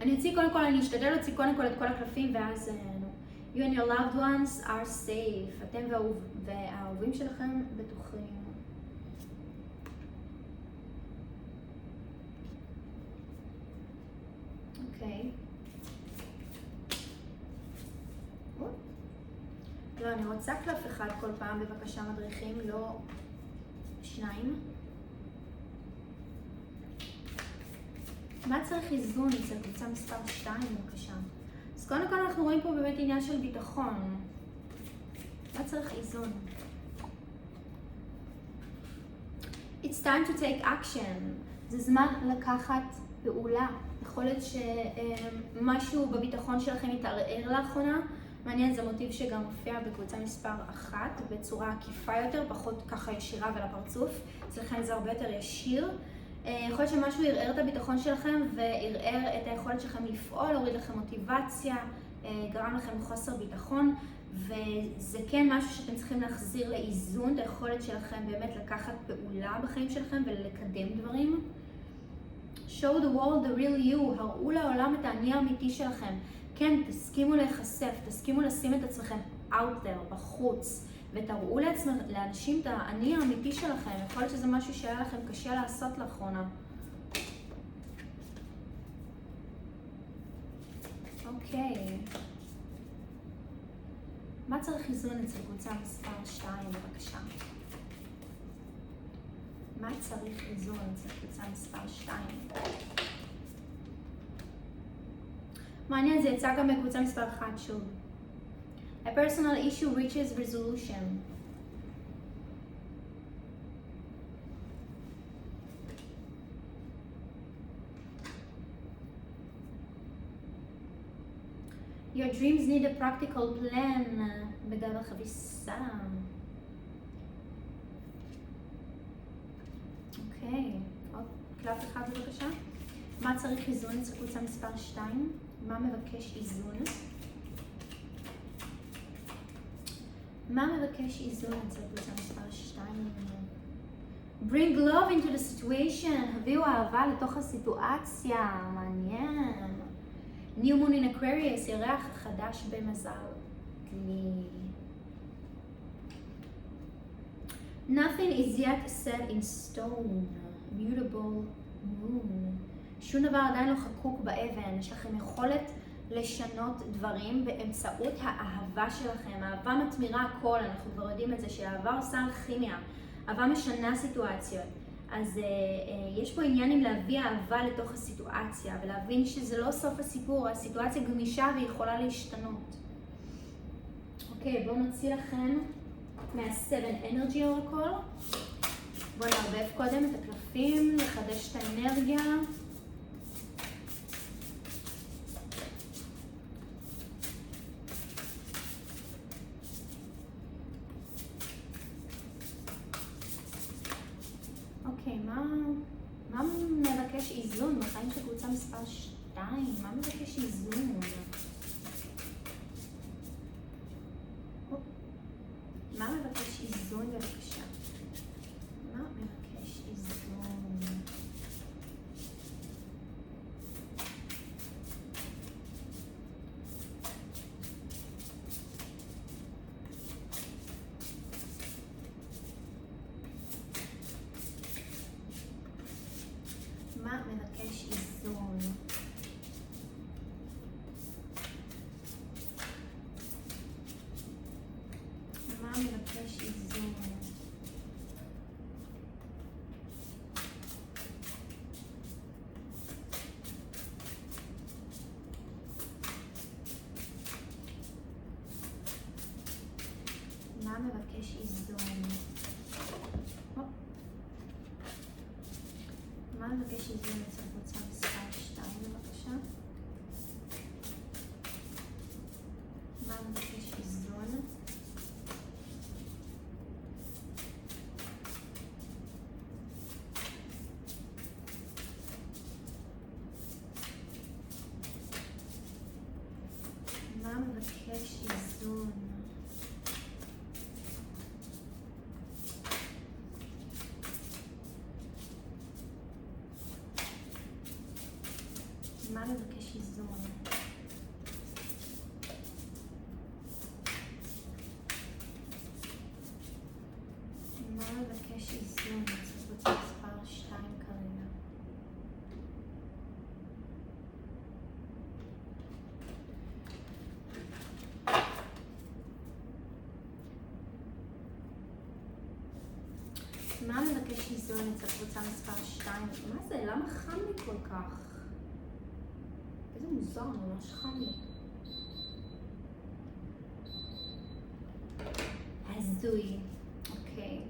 אני אשתדל להוציא קודם כל את כל הקלפים, ואז you and your loved ones are safe. אתם והאהובים שלכם בטוחים. אוקיי. לא, אני רוצה קלף אחד כל פעם, בבקשה מדריכים, לא 2. מה צריך איזון אצל קבוצה מספר 2 בבקשה? אז קודם כל אנחנו רואים פה באמת עניין של ביטחון. מה צריך איזון? It's time to take action. זה זמן לקחת פעולה. יכול להיות שמשהו בביטחון שלכם יתערער לאחרונה. מעניין, זה מוטיב שגם מופיע בקבוצה מספר 1 בצורה עקיפה יותר, פחות ככה ישירה ולפרצוף. אצלכם זה הרבה יותר ישיר. יכול להיות שמשהו ירער את הביטחון שלכם וירער את היכולת שלכם לפעול, הוריד לכם מוטיבציה, גרם לכם חוסר ביטחון, וזה כן משהו שאתם צריכים להחזיר לאיזון, את היכולת שלכם באמת לקחת פעולה בחיים שלכם ולקדם דברים. Show the world the real you, הראו לעולם את האני האמיתי שלכם. כן, תסכימו להיחשף, תסכימו לשים את עצמכם out there, בחוץ, ותראו לאנשים את האני האמיתי שלכם. יכול להיות שזה משהו שהיה לכם קשה לעשות לאחרונה. אוקיי. מה צריך איזון אצל קבוצה מספר 2 בבקשה? מה צריך איזון אצל קבוצה מספר 2? מעניין, זה יצא גם בקבוצה מספר 1 שוב. A personal issue reaches resolution. Your dreams need a practical plan. בגב החביסה. אוקיי, עוד קלף אחד בבקשה. מה צריך איזון אצל קבוצה מספר 2? מה מבקש איזון? מה מבקש איזון אצל קבוצה מספר 2? Bring love into the situation. הביאו אהבה לתוך הסיטואציה. מעניין. New Moon in Aquarius, ירח חדש במזל. Nothing is yet set in stone. Mutable moon. שום דבר עדיין לא חקוק באבן. יש לכם יכולת לשנות דברים באמצעות האהבה שלכם. האהבה מתמירה הכל, אנחנו כבר יודעים את זה שהאהבה עושה אלכימיה. אהבה משנה סיטואציות. אז יש פה עניין עם להביא אהבה לתוך הסיטואציה ולהבין שזה לא סוף הסיפור, הסיטואציה גמישה ויכולה להשתנות. אוקיי, בואו נוציא לכם מה-7 Energy Oracle. בואו נערבב קודם את הקלפים, לחדש את האנרגיה. אוקיי, מה מבקש איזון בחיים של קבוצה מספר 2? מה מבקש איזון? מה מבקש איזון בבקשה? מה מבקש איזון? מה מבקש איזון? מה מבקש איזון? מה מבקש איזון? מה מבקש איזון אצל קבוצה מספר 2 בבקשה? מה מבקש איזון? מה מבקש איזון? מה מבקש איזון? מה מבקש איזון אצל קבוצה מספר 2 כרגע? מה מבקש איזון אצל קבוצה מספר 2? מה זה? למה חם לי כל כך? זה מוזר, ממש חם לי. הזוי. אוקיי.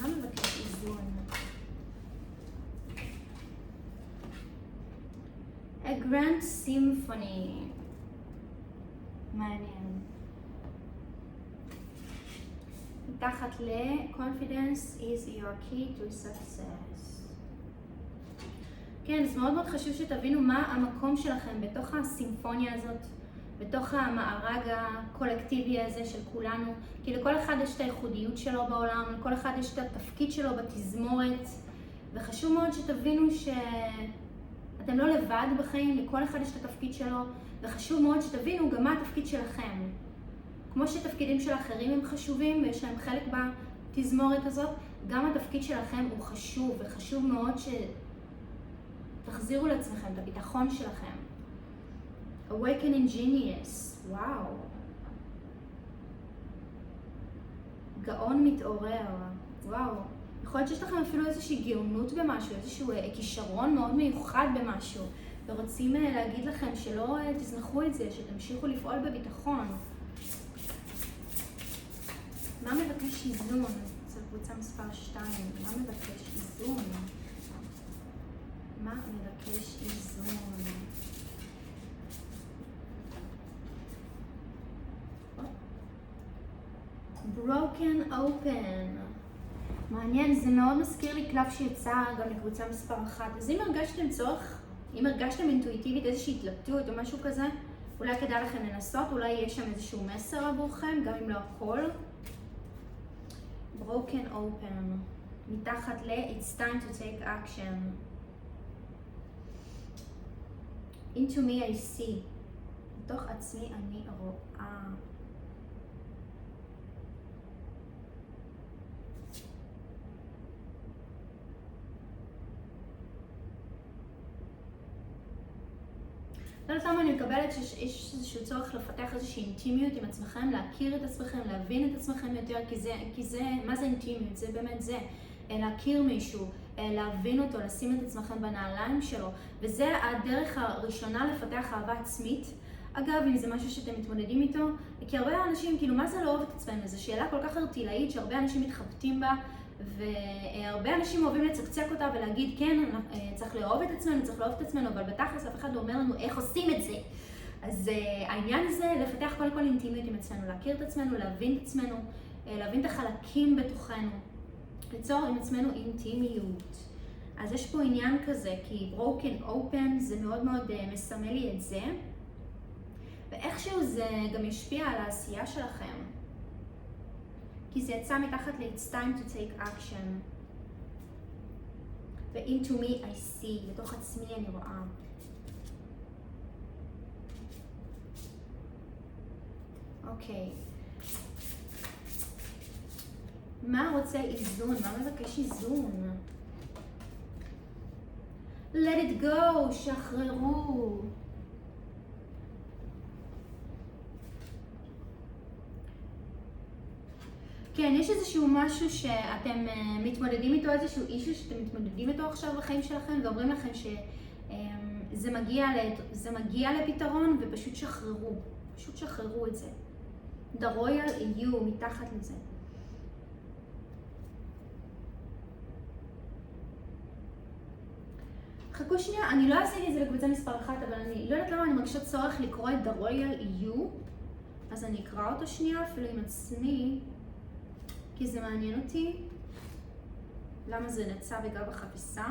מה מבקש איזון? A Grand Symphony. מעניין. מתחת ל-Confidence is your key to success. כן, אז מאוד מאוד חשוב שתבינו מה המקום שלכם בתוך הסימפוניה הזאת, בתוך המארג הקולקטיבי הזה של כולנו, כי לכל אחד יש את הייחודיות שלו בעולם, לכל אחד יש את התפקיד שלו בתזמורת, וחשוב מאוד שתבינו שאתם לא לבד בחיים, לכל אחד יש את התפקיד שלו, וחשוב מאוד שתבינו גם מה התפקיד שלכם. כמו שתפקידים של אחרים הם חשובים ויש להם חלק בתזמורת הזאת, גם התפקיד שלכם הוא חשוב, וחשוב מאוד שתחזירו לעצמכם את הביטחון שלכם. Awakening Genius, וואו. גאון מתעורר, וואו. יכול להיות שיש לכם אפילו איזושהי גאונות במשהו, איזשהו כישרון מאוד מיוחד במשהו, ורוצים להגיד לכם שלא תזנחו את זה, שתמשיכו לפעול בביטחון. מה מבקש איזון? זו קבוצה מספר 2. מה מבקש איזון? מה מבקש איזון? Broken Open. מעניין, זה מאוד מזכיר לי קלף שיצא גם לקבוצה מספר 1. אז אם הרגשתם צורך, אם הרגשתם אינטואיטיבית איזושהי התלבטות או משהו כזה, אולי כדאי לכם לנסות, אולי יש שם איזשהו מסר עבורכם, גם אם לא הכל. Broken Open. מתחת ל-It's time to take action. Into me I see. בתוך עצמי אני רואה. לא יודעת למה אני מקבלת שיש איזשהו צורך לפתח איזושהי אינטימיות עם עצמכם, להכיר את עצמכם, להבין את עצמכם יותר, כי זה, מה זה אינטימיות? זה באמת זה. להכיר מישהו, להבין אותו, לשים את עצמכם בנעליים שלו, וזה הדרך הראשונה לפתח אהבה עצמית. אגב, אם זה משהו שאתם מתמודדים איתו, כי הרבה אנשים, כאילו, מה זה לא אוהב את עצמם? זו שאלה כל כך הרטילאית שהרבה אנשים מתחבטים בה, והרבה אנשים אוהבים לצקצק אותה ולהגיד, כן, צריך לאהוב את עצמנו, צריך לאהוב את עצמנו, אבל בתכלס אף אחד לא אומר לנו איך עושים את זה. אז העניין הזה, לפתח קודם כל אינטימיות עם עצמנו, להכיר את עצמנו, להבין את עצמנו, להבין את החלקים בתוכנו, ליצור עם עצמנו אינטימיות. אז יש פה עניין כזה, כי broken open זה מאוד מאוד מסמל לי את זה, ואיכשהו זה גם ישפיע על העשייה שלכם. כי זה יצא מתחת ל-It's time to take action. ו-Into me I see, בתוך עצמי אני רואה. אוקיי. מה רוצה איזון? מה מבקש איזון? Let it go, שחררו. כן, יש איזשהו משהו שאתם מתמודדים איתו, איזשהו אישו שאתם מתמודדים איתו עכשיו בחיים שלכם, ואומרים לכם שזה מגיע לפתרון, ופשוט שחררו. פשוט שחררו את זה. The Royal EU מתחת לזה. חכו שנייה, אני לא עשיתי את זה לקבוצה מספר 1, אבל אני לא יודעת למה אני מרגישה צורך לקרוא את The Royal EU, אז אני אקרא אותו שנייה, אפילו עם עצמי. כי זה מעניין אותי, למה זה נצא בגב החפיסה.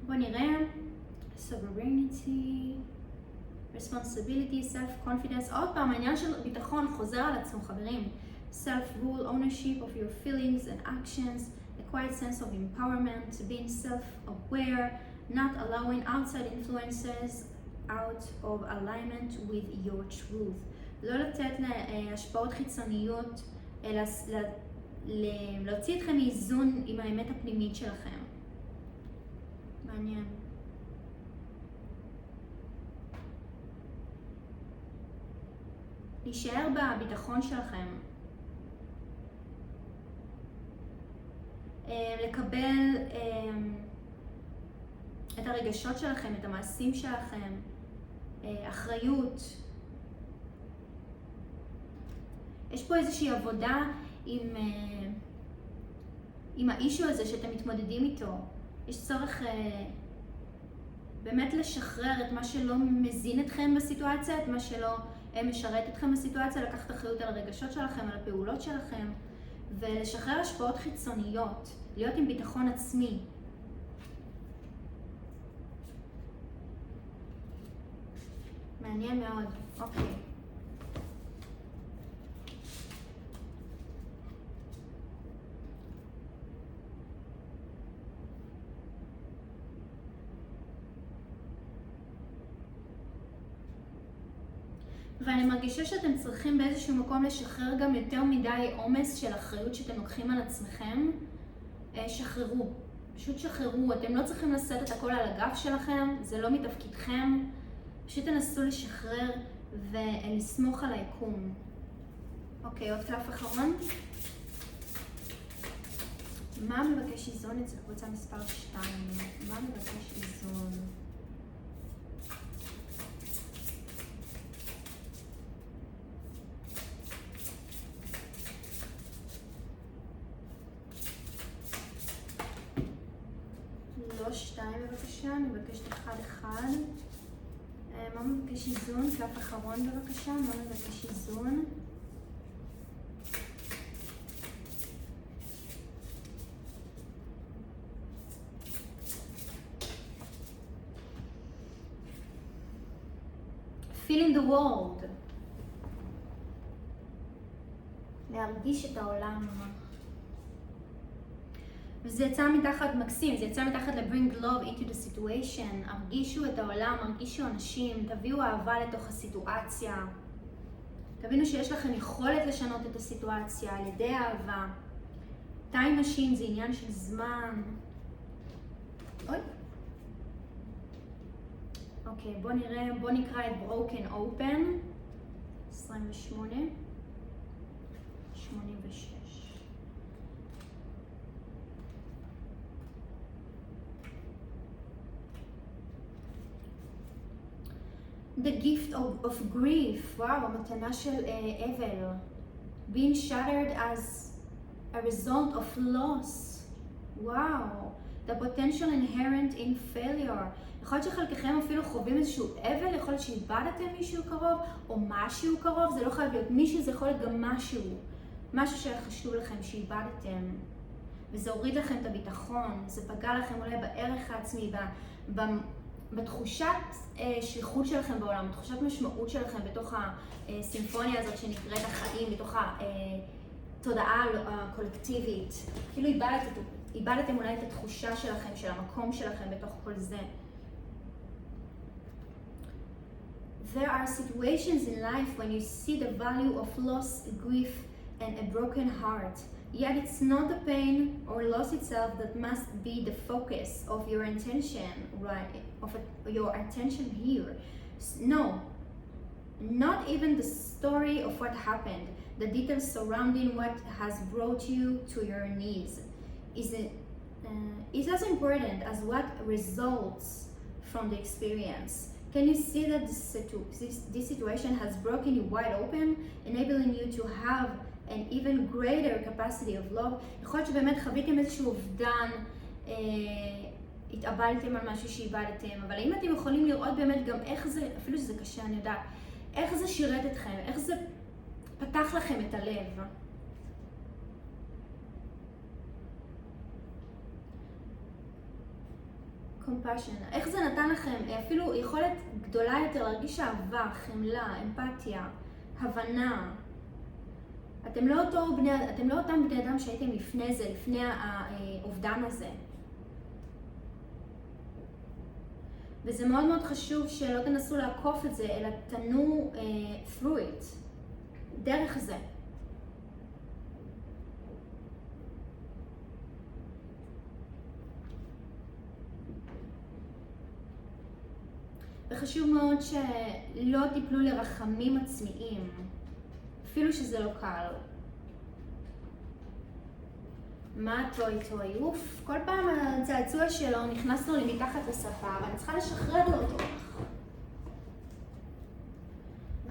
בואו נראה, sovereignty, responsibility, self-confidence, עוד פעם, העניין של ביטחון חוזר על עצמו, חברים. self-rule, ownership of your feelings and actions, a quiet sense of empowerment, being self-aware, not allowing outside influences out of alignment with your truth. לא לתת להשפעות חיצוניות, אלא להוציא אתכם מאיזון עם האמת הפנימית שלכם. מעניין. להישאר בביטחון שלכם. לקבל את הרגשות שלכם, את המעשים שלכם, אחריות. יש פה איזושהי עבודה עם האישו הזה שאתם מתמודדים איתו. יש צורך באמת לשחרר את מה שלא מזין אתכם בסיטואציה, את מה שלא משרת אתכם בסיטואציה, לקחת אחריות על הרגשות שלכם, על הפעולות שלכם, ולשחרר השפעות חיצוניות, להיות עם ביטחון עצמי. מעניין מאוד. אוקיי. ואני מרגישה שאתם צריכים באיזשהו מקום לשחרר גם יותר מדי עומס של אחריות שאתם לוקחים על עצמכם. שחררו. פשוט שחררו. אתם לא צריכים לשאת את הכל על הגב שלכם, זה לא מתפקידכם. פשוט תנסו לשחרר ולסמוך על היקום. אוקיי, עוד קלף אחרון. מה מבקש איזון אצל קבוצה מספר 2? מה מבקש איזון? לא 2 בבקשה, אני מבקשת 1-1. מה מבקש איזון? קלף אחרון בבקשה, מה מבקש איזון? Feeling the world. להרגיש את העולם. וזה יצא מתחת מקסים, זה יצא מתחת ל-bring love into the situation. הרגישו את העולם, הרגישו אנשים, תביאו אהבה לתוך הסיטואציה. תבינו שיש לכם יכולת לשנות את הסיטואציה על ידי אהבה. time machine זה עניין של זמן. אוי. אוקיי, בוא נקרא את broken open. 28. 86. The gift of grief, וואו, המתנה של אבל. Being shattered as a result of loss. וואו, the potential inherent in failure. יכול להיות שחלקכם אפילו חווים איזשהו אבל, יכול להיות שאיבדתם מישהו קרוב, או משהו קרוב, זה לא חייב להיות מישהו, זה יכול להיות גם משהו שהיה חשוב לכם שאיבדתם. וזה הוריד לכם את הביטחון, זה פגע לכם אולי בערך העצמי, בתחושת שליחות שלכם בעולם, בתחושת משמעות שלכם בתוך הסימפוניה הזאת שנקראת החיים, בתוך התודעה הקולקטיבית. כאילו איבדתם אולי את התחושה שלכם, של המקום שלכם בתוך כל זה. There are situations in life when you see the value of loss, grief, and a broken heart. Yet it's not the pain or loss itself that must be the focus of your attention, right? Your attention here. No, not even the story of what happened, the details surrounding what has brought you to your knees is as important as what results from the experience. Can you see that this situation has broken you wide open, enabling you to have an even greater capacity of love? יכול להיות שבאמת חוויתם איזשהו אובדן, התאבלתם על משהו שאיבדתם, אבל האם אתם יכולים לראות באמת גם איך זה, אפילו שזה קשה, אני יודעת, איך זה שירת אתכם, איך זה פתח לכם את הלב? compassion, איך זה נתן לכם אפילו יכולת גדולה יותר להרגיש אהבה, חמלה, אמפתיה, הבנה. אתם לא אותם בני אדם שהייתם לפני זה, לפני האובדן הזה. וזה מאוד מאוד חשוב שלא תנסו לעקוף את זה, אלא תנו through it, דרך זה. וחשוב מאוד שלא תיפלו לרחמים עצמיים, אפילו שזה לא קל. מה טוי טוי? אוף, כל פעם הצעצוע שלו נכנס לו לי מתחת לשפה, ואני צריכה לשחרר לו אותו.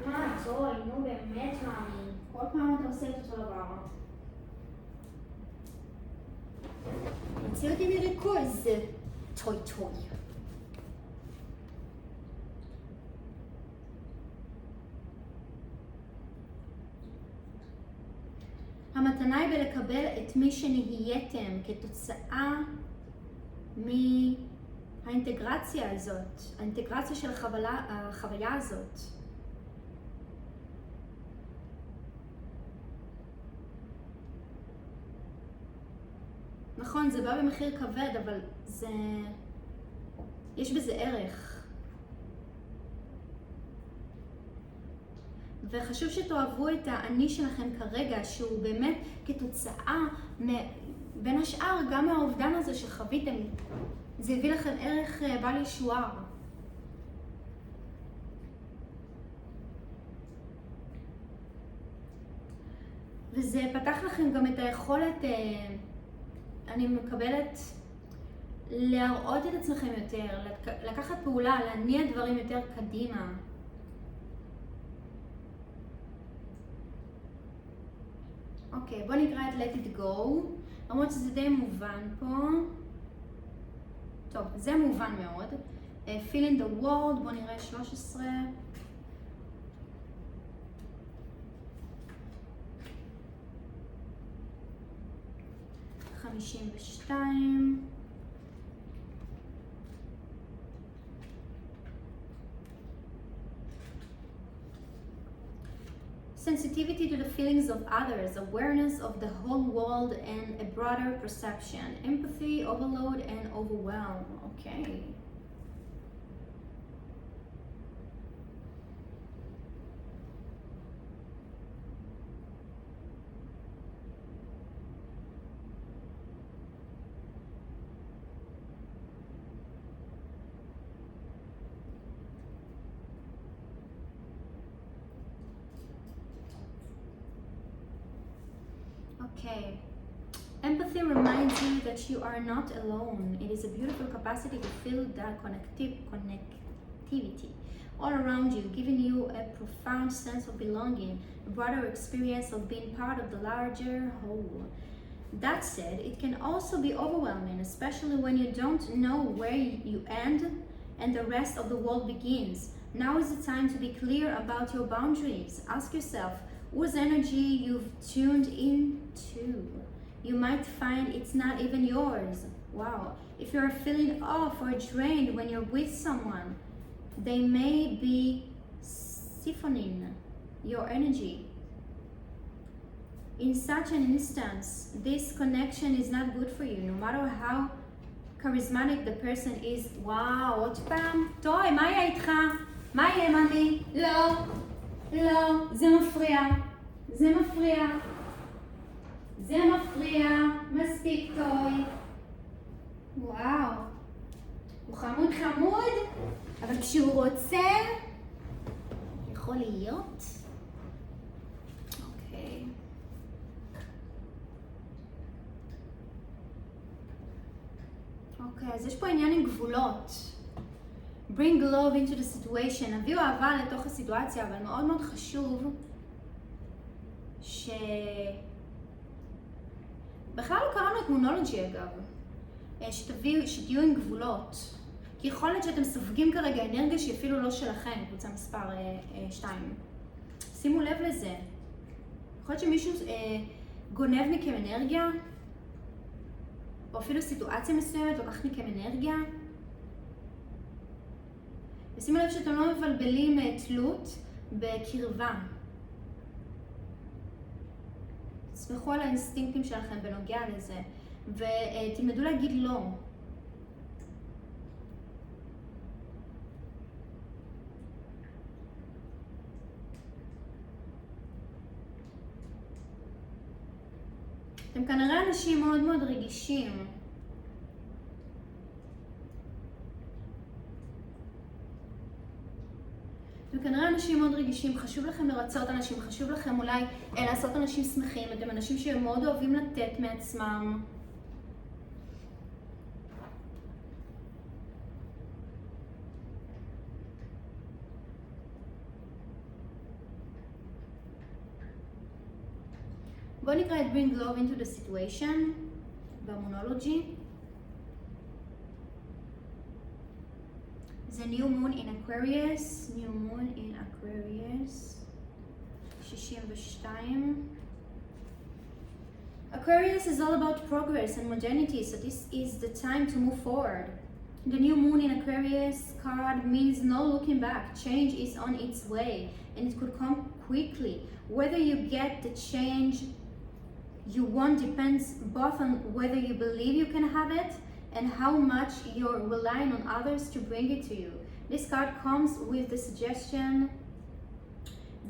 מה טוי, נו באמת מאמי, כל פעם אתה עושה את אותו דבר. יוציא אותי מריכוז, טוי טוי. המתנה היא בלקבל את מי שנהייתם כתוצאה מהאינטגרציה הזאת, האינטגרציה של החוויה הזאת. נכון, זה בא במחיר כבד, אבל יש בזה ערך. וחשוב שתאהבו את האני שלכם כרגע, שהוא באמת כתוצאה, בין השאר, גם מהאובדן הזה שחוויתם, זה הביא לכם ערך בל ישוער. וזה פתח לכם גם את היכולת, אני מקבלת, להראות את עצמכם יותר, לקחת פעולה, להניע דברים יותר קדימה. אוקיי, בוא נקרא את Let It Go, למרות שזה די מובן פה. טוב, זה מובן מאוד. Feel in the World, בוא נראה 13. חמישים ושתיים. Sensitivity to the feelings of others, awareness of the whole world and a broader perception, empathy, overload and overwhelm. Okay. Okay. Empathy reminds you that you are not alone. It is a beautiful capacity to feel that connectivity all around you, giving you a profound sense of belonging, a broader experience of being part of the larger whole. That said, it can also be overwhelming, especially when you don't know where you end and the rest of the world begins. Now is the time to be clear about your boundaries. Ask yourself, whose energy you've tuned into. You might find it's not even yours. Wow. If you're feeling off or drained when you're with someone, they may be siphoning your energy. In such an instance, this connection is not good for you, no matter how charismatic the person is. וואו, עוד פעם. טוי, מה יהיה איתך? מה יהיה, ממי? לא. לא, זה מפריע. זה מפריע. זה מפריע. מספיק טוי. וואו. הוא חמוד חמוד, אבל כשהוא רוצה, יכול להיות. אוקיי. אוקיי, אז יש פה עניין עם גבולות. Bring love into the situation. הביאו אהבה לתוך הסיטואציה, אבל מאוד מאוד חשוב בכלל לא קראנו את מונולוגי אגב. שתהיו עם גבולות. כי יכול להיות שאתם סופגים כרגע אנרגיה שהיא אפילו לא שלכם, קבוצה מספר 2. שימו לב לזה. יכול להיות שמישהו גונב מכם אנרגיה, או אפילו סיטואציה מסוימת לוקחת מכם אנרגיה. ושימו לב שאתם לא מבלבלים תלות בקרבה. תסמכו על האינסטינקטים שלכם בנוגע לזה, ותלמדו להגיד לא. אתם כנראה אנשים מאוד מאוד רגישים. וכנראה אנשים מאוד רגישים, חשוב לכם לרצות אנשים, חשוב לכם אולי לעשות אנשים שמחים, אתם אנשים שמאוד אוהבים לתת מעצמם. בואו נקרא את Bring Love into the Situation במונולוגי. The new moon in Aquarius, new moon in Aquarius, 62. Aquarius is all about progress and modernity, so this is the time to move forward. The new moon in Aquarius card means no looking back. Change is on its way and it could come quickly. Whether you get the change you want depends both on whether you believe you can have it and how much you're relying on others to bring it to you. This card comes with the suggestion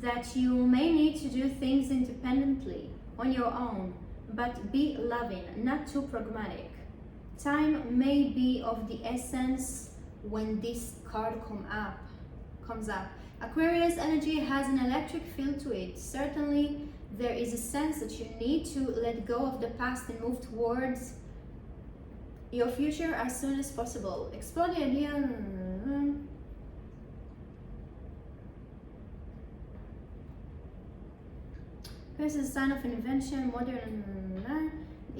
that you may need to do things independently on your own, but be loving, not too pragmatic. Time may be of the essence when this card comes up. Aquarius energy has an electric feel to it. Certainly, there is a sense that you need to let go of the past and move towards your future as soon as possible. Explore the idea. This is a sign of an invention, modern.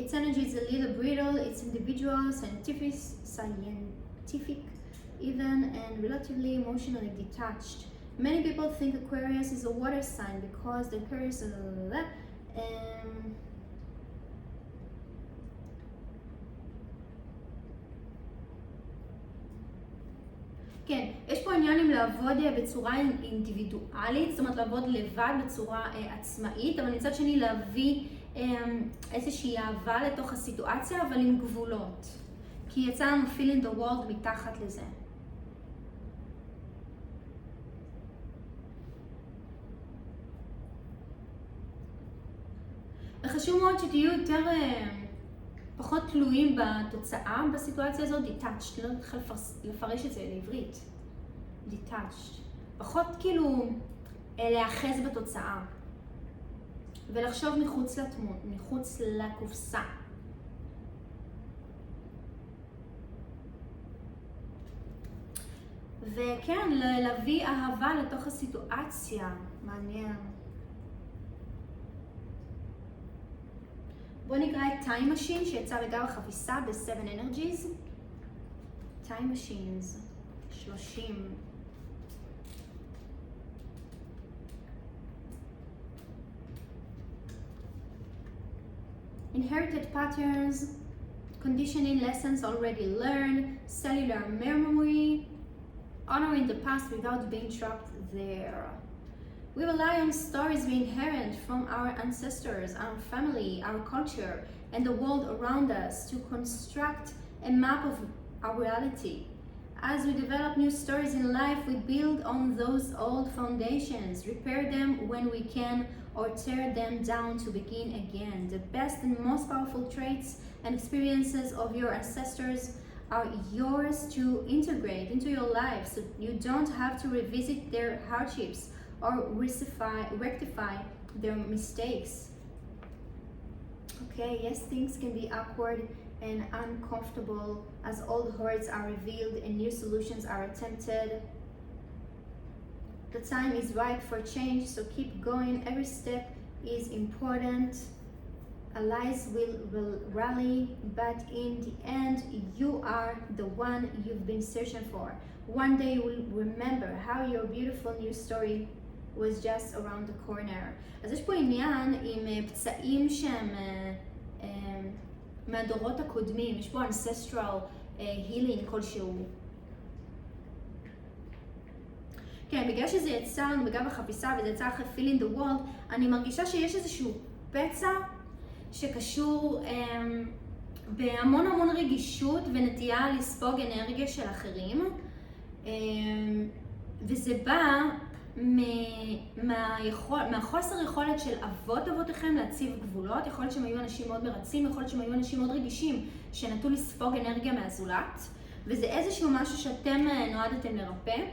Its energy is a little brittle, it's individual, scientific, even, and relatively emotionally detached. Many people think Aquarius is a water sign because the Aquarius is כן, יש פה עניין עם לעבוד בצורה אינדיבידואלית, זאת אומרת לעבוד לבד בצורה עצמאית, אבל מצד שני להביא איזושהי אהבה לתוך הסיטואציה, אבל עם גבולות. כי יצא לנו feel in the world מתחת לזה. וחשוב מאוד שתהיו יותר פחות תלויים בתוצאה בסיטואציה הזאת, detached, לא צריך לפרש את זה לעברית, detached, פחות כאילו להאחז בתוצאה ולחשוב מחוץ לקופסה. וכן, להביא אהבה לתוך הסיטואציה, מעניין. בואו נקרא את Time Machine שיצא רגע בחפיסה ב-7 Energies. Time Machines, 30. Inherited patterns, conditioning lessons already learned, cellular memory, honoring the past without being trapped there. We rely on stories we inherit from our ancestors, our family, our culture, and the world around us to construct a map of our reality. As we develop new stories in life, we build on those old foundations, repair them when we can, or tear them down to begin again. The best and most powerful traits and experiences of your ancestors are yours to integrate into your life, so you don't have to revisit their hardships or rectify their mistakes. Okay, yes, things can be awkward and uncomfortable as old hurts are revealed and new solutions are attempted. The time is right for change, so keep going. Every step is important. Allies will rally, but in the end, you are the one you've been searching for. One day you will remember how your beautiful new story was just around the corner. אז יש פה עניין עם פצעים שהם מהדורות הקודמים, יש פה ancestral healing כלשהו. כן, בגלל שזה יצא לנו בגב החפיסה וזה יצא אחרי feel in the world, אני מרגישה שיש איזשהו פצע שקשור בהמון המון רגישות ונטייה לספוג אנרגיה של אחרים, וזה בא מהחוסר יכולת של אבותיכם להציב גבולות. יכול להיות שהם היו אנשים מאוד מרצים, יכול להיות שהם היו אנשים מאוד רגישים שנטו לספוג אנרגיה מהזולת, וזה איזשהו משהו שאתם נועדתם לרפא.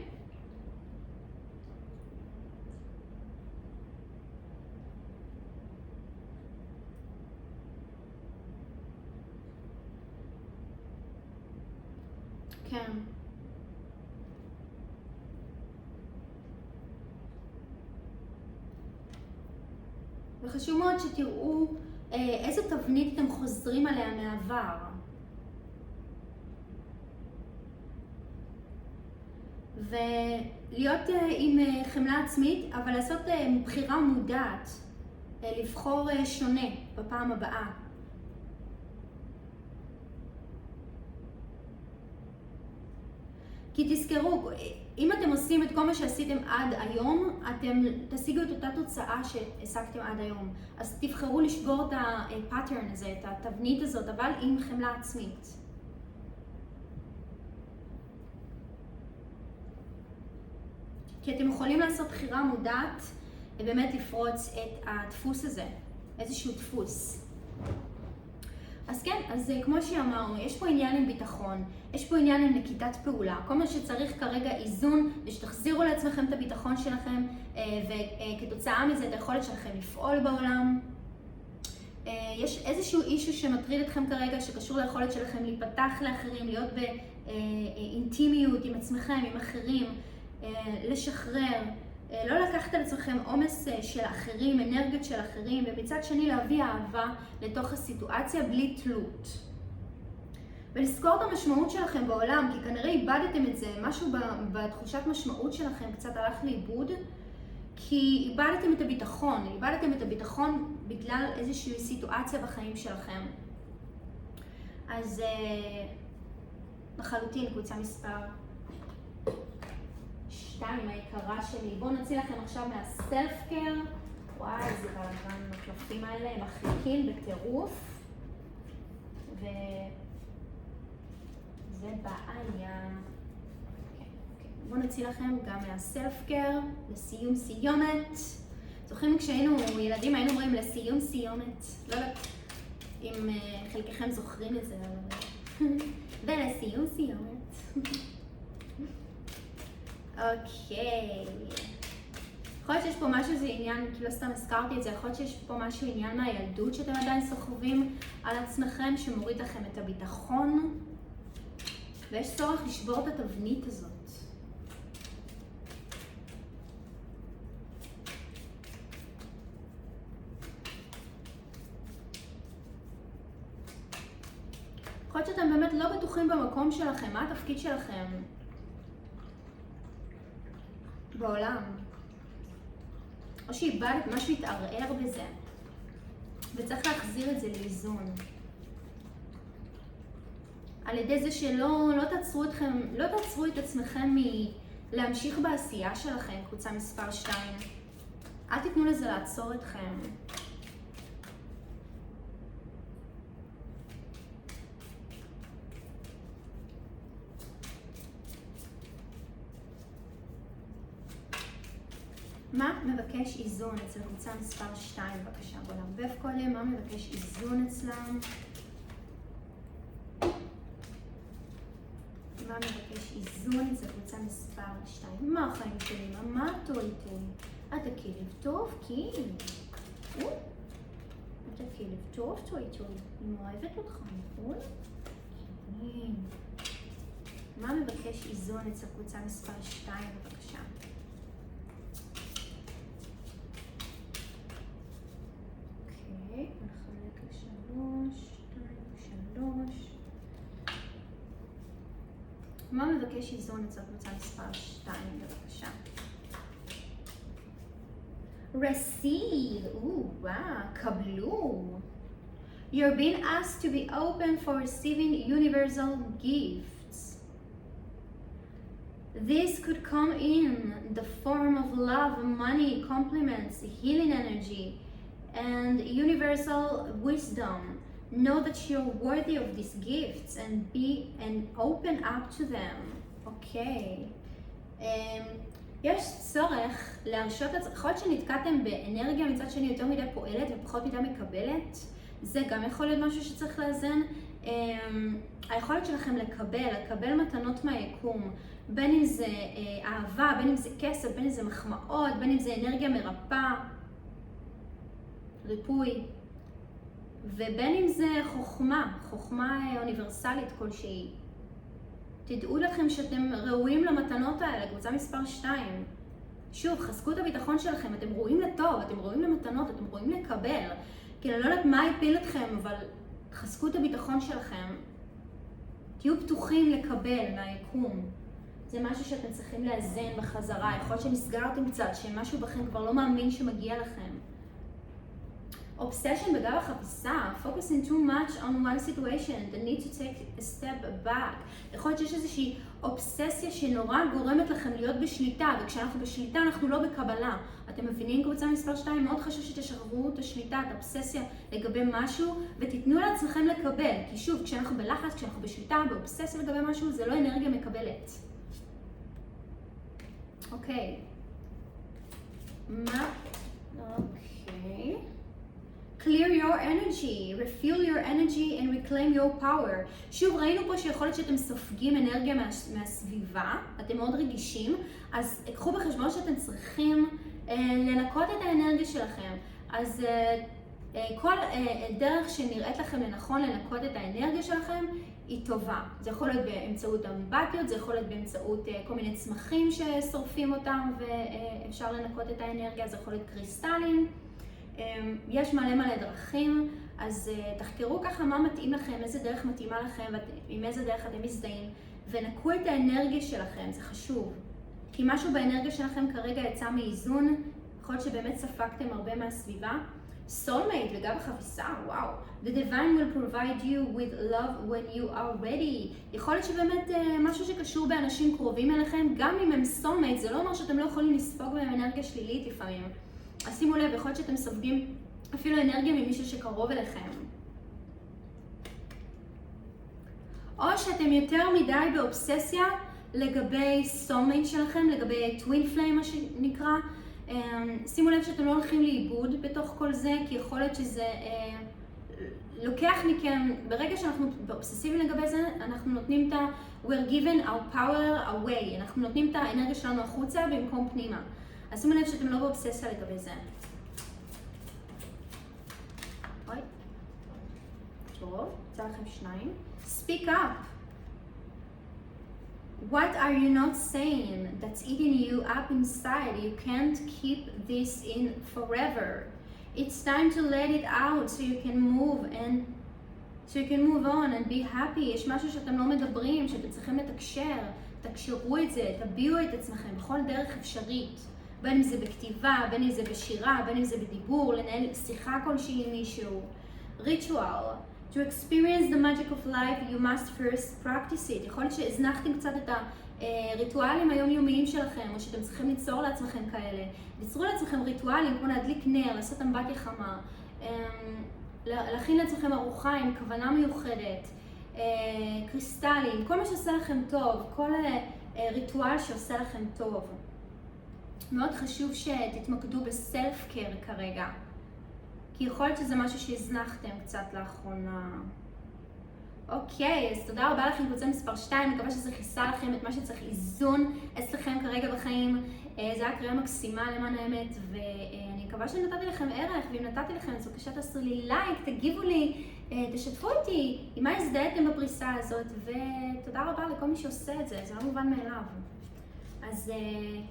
כן. וחשוב מאוד שתראו איזו תבנית אתם חוזרים עליה מהעבר. ולהיות עם חמלה עצמית, אבל לעשות בחירה מודעת, לבחור שונה בפעם הבאה. כי תזכרו, אם אתם עושים את כל מה שעשיתם עד היום, אתם תשיגו את אותה תוצאה שהשגתם עד היום. אז תבחרו לשבור את הפאטרן הזה, את התבנית הזאת, אבל עם חמלה עצמית. כי אתם יכולים לעשות בחירה מודעת ובאמת לפרוץ את הדפוס הזה, איזשהו דפוס. אז כן, אז כמו שאמרנו, יש פה עניין עם ביטחון, יש פה עניין עם נקיטת פעולה. כל מה שצריך כרגע איזון, ושתחזירו לעצמכם את הביטחון שלכם, וכתוצאה מזה את היכולת שלכם לפעול בעולם. יש איזשהו אישו שמטריד אתכם כרגע, שקשור ליכולת שלכם להיפתח לאחרים, להיות באינטימיות עם עצמכם, עם אחרים, לשחרר, לא לקחת על עצמכם עומס של אחרים, אנרגיות של אחרים, ומצד שני להביא אהבה לתוך הסיטואציה בלי תלות. ולזכור את המשמעות שלכם בעולם, כי כנראה איבדתם את זה, משהו בתחושת משמעות שלכם קצת הלך לאיבוד, כי איבדתם את הביטחון בגלל איזושהי סיטואציה בחיים שלכם. אז לחלוטין קבוצה מספר 2 היקרה שלי. בואו נוציא לכם עכשיו מהסלף קר. וואי, איזה בלגן, הקלפים האלה הם מחליקים בטירוף. וזה בעיה. בואו נוציא לכם גם מהסלף קר לסיום סיומת. זוכרים כשהיינו ילדים היינו אומרים לסיום סיומת. לא יודעת אם חלקכם זוכרים את זה. ולסיום סיומת. אוקיי. יכול להיות שיש פה משהו, זה עניין, כי לא סתם הזכרתי את זה, יכול להיות שיש פה משהו עניין מהילדות שאתם עדיין סוחבים על עצמכם, שמוריד לכם את הביטחון, ויש צורך לשבור את התבנית הזאת. יכול להיות שאתם באמת לא בטוחים במקום שלכם, מה התפקיד שלכם בעולם, או שאיבדת, משהו התערער בזה, וצריך להחזיר את זה לאיזון. על ידי זה שלא תעצרו את עצמכם מלהמשיך בעשייה שלכם, קבוצה מספר 2. אל תיתנו לזה לעצור אתכם. מה מבקש איזון אצל קבוצה מספר 2? בבקשה, בוא נערבב קודם. מה מבקש איזון אצלם? מה מבקש איזון אצל קבוצה מספר 2? מה החיים שלי? מה טוי טוי? אתה כלב טוב? כן. אתה כלב טוב, טוי טוי. אני אוהבת אותך, נכון? כן. מה מבקש איזון אצל קבוצה מספר 2? בבקשה. נחלק ל3, 2 ו3. מה מבקש איזון אצל קבוצה מספר 2? בבקשה. receive, וואו, קבלו. You're being asked to be open for receiving universal gifts. This could come in the form of love, money, compliments, healing energy, and universal wisdom. Know that you're worthy of these gifts and open up to them. אוקיי. יש צורך להרשות את זה. יכול להיות שנתקעתם באנרגיה מצד שני יותר מדי פועלת ופחות מדי מקבלת. זה גם יכול להיות משהו שצריך לאזן. היכולת שלכם לקבל מתנות מהיקום, בין אם זה אהבה, בין אם זה כסף, בין אם זה מחמאות, בין אם זה אנרגיה מרפאה, ריפוי, ובין אם זה חוכמה אוניברסלית כלשהי. תדעו לכם שאתם ראויים למתנות האלה, קבוצה מספר 2. שוב, חזקו את הביטחון שלכם, אתם ראויים לטוב, אתם ראויים למתנות, אתם ראויים לקבל. כאילו, אני לא יודעת מה יפיל אתכם, אבל חזקו את הביטחון שלכם. תהיו פתוחים לקבל מהיקום. זה משהו שאתם צריכים לאזן בחזרה. יכול להיות שנסגרתם קצת, שמשהו בכם כבר לא מאמין שמגיע לכם. Obsession בגב החפיסה, focusing too much on one situation, the need to take a step back. יכול להיות שיש איזושהי אובססיה שנורא גורמת לכם להיות בשליטה, וכשאנחנו בשליטה אנחנו לא בקבלה. אתם מבינים קבוצה מספר 2? מאוד חשוב שתשחררו את השליטה, את האובססיה לגבי משהו, ותיתנו לעצמכם לקבל. כי שוב, כשאנחנו בלחץ, כשאנחנו בשליטה, באובססיה לגבי משהו, זה לא אנרגיה מקבלת. אוקיי. מה? אוקיי. Clear your energy, refuel your energy and reclaim your power. שוב, ראינו פה שיכול להיות שאתם סופגים אנרגיה מהסביבה, אתם מאוד רגישים, אז קחו בחשבון שאתם צריכים לנקות את האנרגיה שלכם. אז כל דרך שנראית לכם לנכון לנקות את האנרגיה שלכם היא טובה. זה יכול להיות באמצעות אמבטיות, זה יכול להיות באמצעות כל מיני צמחים ששורפים אותם ואפשר לנקות את האנרגיה, זה יכול להיות קריסטלים. יש מלא דרכים, אז תחקרו ככה מה מתאים לכם, איזה דרך מתאימה לכם ועם איזה דרך אתם מזדהים, ונקו את האנרגיה שלכם, זה חשוב. כי משהו באנרגיה שלכם כרגע יצא מאיזון, יכול להיות שבאמת ספגתם הרבה מהסביבה. Soulmate בגב החפיסה, וואו. The divine will provide you with love when you are ready. יכול להיות שבאמת משהו שקשור באנשים קרובים אליכם, גם אם הם soulmate, זה לא אומר שאתם לא יכולים לספוג בהם אנרגיה שלילית לפעמים. אז שימו לב, יכול להיות שאתם סופגים אפילו אנרגיה ממישהו שקרוב אליכם. או שאתם יותר מדי באובססיה לגבי soulmate שלכם, לגבי twin flame מה שנקרא. שימו לב שאתם לא הולכים לאיבוד בתוך כל זה, כי יכול להיות שזה לוקח מכם, ברגע שאנחנו באובססיביים לגבי זה, אנחנו נותנים את we're given our power away, אנחנו נותנים את האנרגיה שלנו החוצה במקום פנימה. אז שימו לב שאתם לא באובססיה לגבי זה. אוי. טוב, יצא לכם 2. Speak up. What are you not saying that's eating you up inside? You can't keep this in forever. It's time to let it out so you can move on and be happy. יש משהו שאתם לא מדברים, שאתם צריכים לתקשר. תקשרו את זה, תביעו את עצמכם בכל דרך אפשרית. בין אם זה בכתיבה, בין אם זה בשירה, בין אם זה בדיבור, לנהל שיחה כלשהי עם מישהו. Ritual. To experience the magic of life, you must first practice it. יכול להיות שהזנחתם קצת את הריטואלים היומיומיים שלכם, או שאתם צריכים ליצור לעצמכם כאלה. ליצרו לעצמכם ריטואלים, כמו להדליק נר, לעשות אמבטיה חמה, להכין לעצמכם ארוחה עם כוונה מיוחדת, קריסטלים, כל מה שעושה לכם טוב, כל ריטואל שעושה לכם טוב. מאוד חשוב שתתמקדו בסלף קר כרגע. כי יכול להיות שזה משהו שהזנחתם קצת לאחרונה. אוקיי, אז תודה רבה לכם קבוצה מספר 2, אני מקווה שזה כיסה לכם את מה שצריך איזון אצלכם כרגע בחיים. זה היה קריאה מקסימה למען האמת, ואני מקווה שנתתי לכם ערך, ואם נתתי לכם אז בבקשה תעשו לי לייק, תגיבו לי, תשתפו אותי עם מה הזדהיתם בפריסה הזאת, ותודה רבה לכל מי שעושה את זה, זה לא מובן מאליו. אז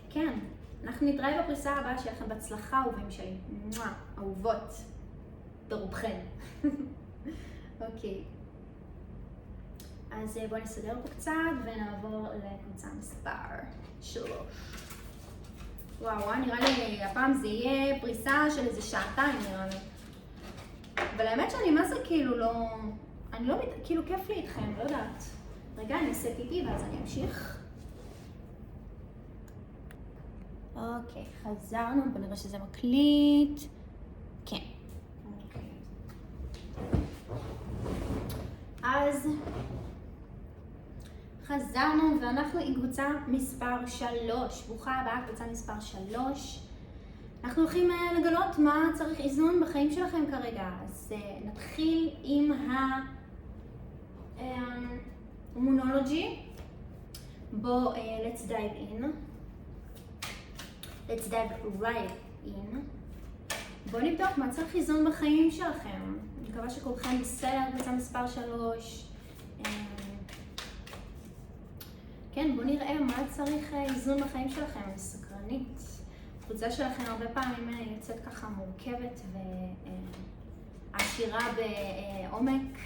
כן, אנחנו נתראה בפריסה הבאה, שיהיה לכם בהצלחה אהובים שלי, אהובות, ברובכם. אוקיי. אז בואו נסדר פה קצת ונעבור לקבוצה מספר 3. וואו, נראה לי הפעם זה יהיה פריסה של איזה שעתיים נראה לי. אבל האמת שאני מה זה כאילו לא... אני לא... כאילו כיף לי איתכם, לא יודעת. רגע, אני אעשה פיפי ואז אני אמשיך. אוקיי, חזרנו, בוא נראה שזה מקליט. כן. אוקיי. אז... חזרנו ואנחנו עם קבוצה מספר 3. ברוכה הבאה, קבוצה מספר 3. אנחנו הולכים לגלות מה צריך איזון בחיים שלכם כרגע. אז נתחיל עם המונולוגי. בואו, let's dive in. Let's dive right in. בואו נבדוק מה צריך איזון בחיים שלכם. אני מקווה שכולכם בסדר, קבוצה מספר 3. כן, בואו נראה מה צריך איזון בחיים שלכם, אני סקרנית. הקבוצה שלכם הרבה פעמים יוצאת ככה מורכבת ועשירה בעומק.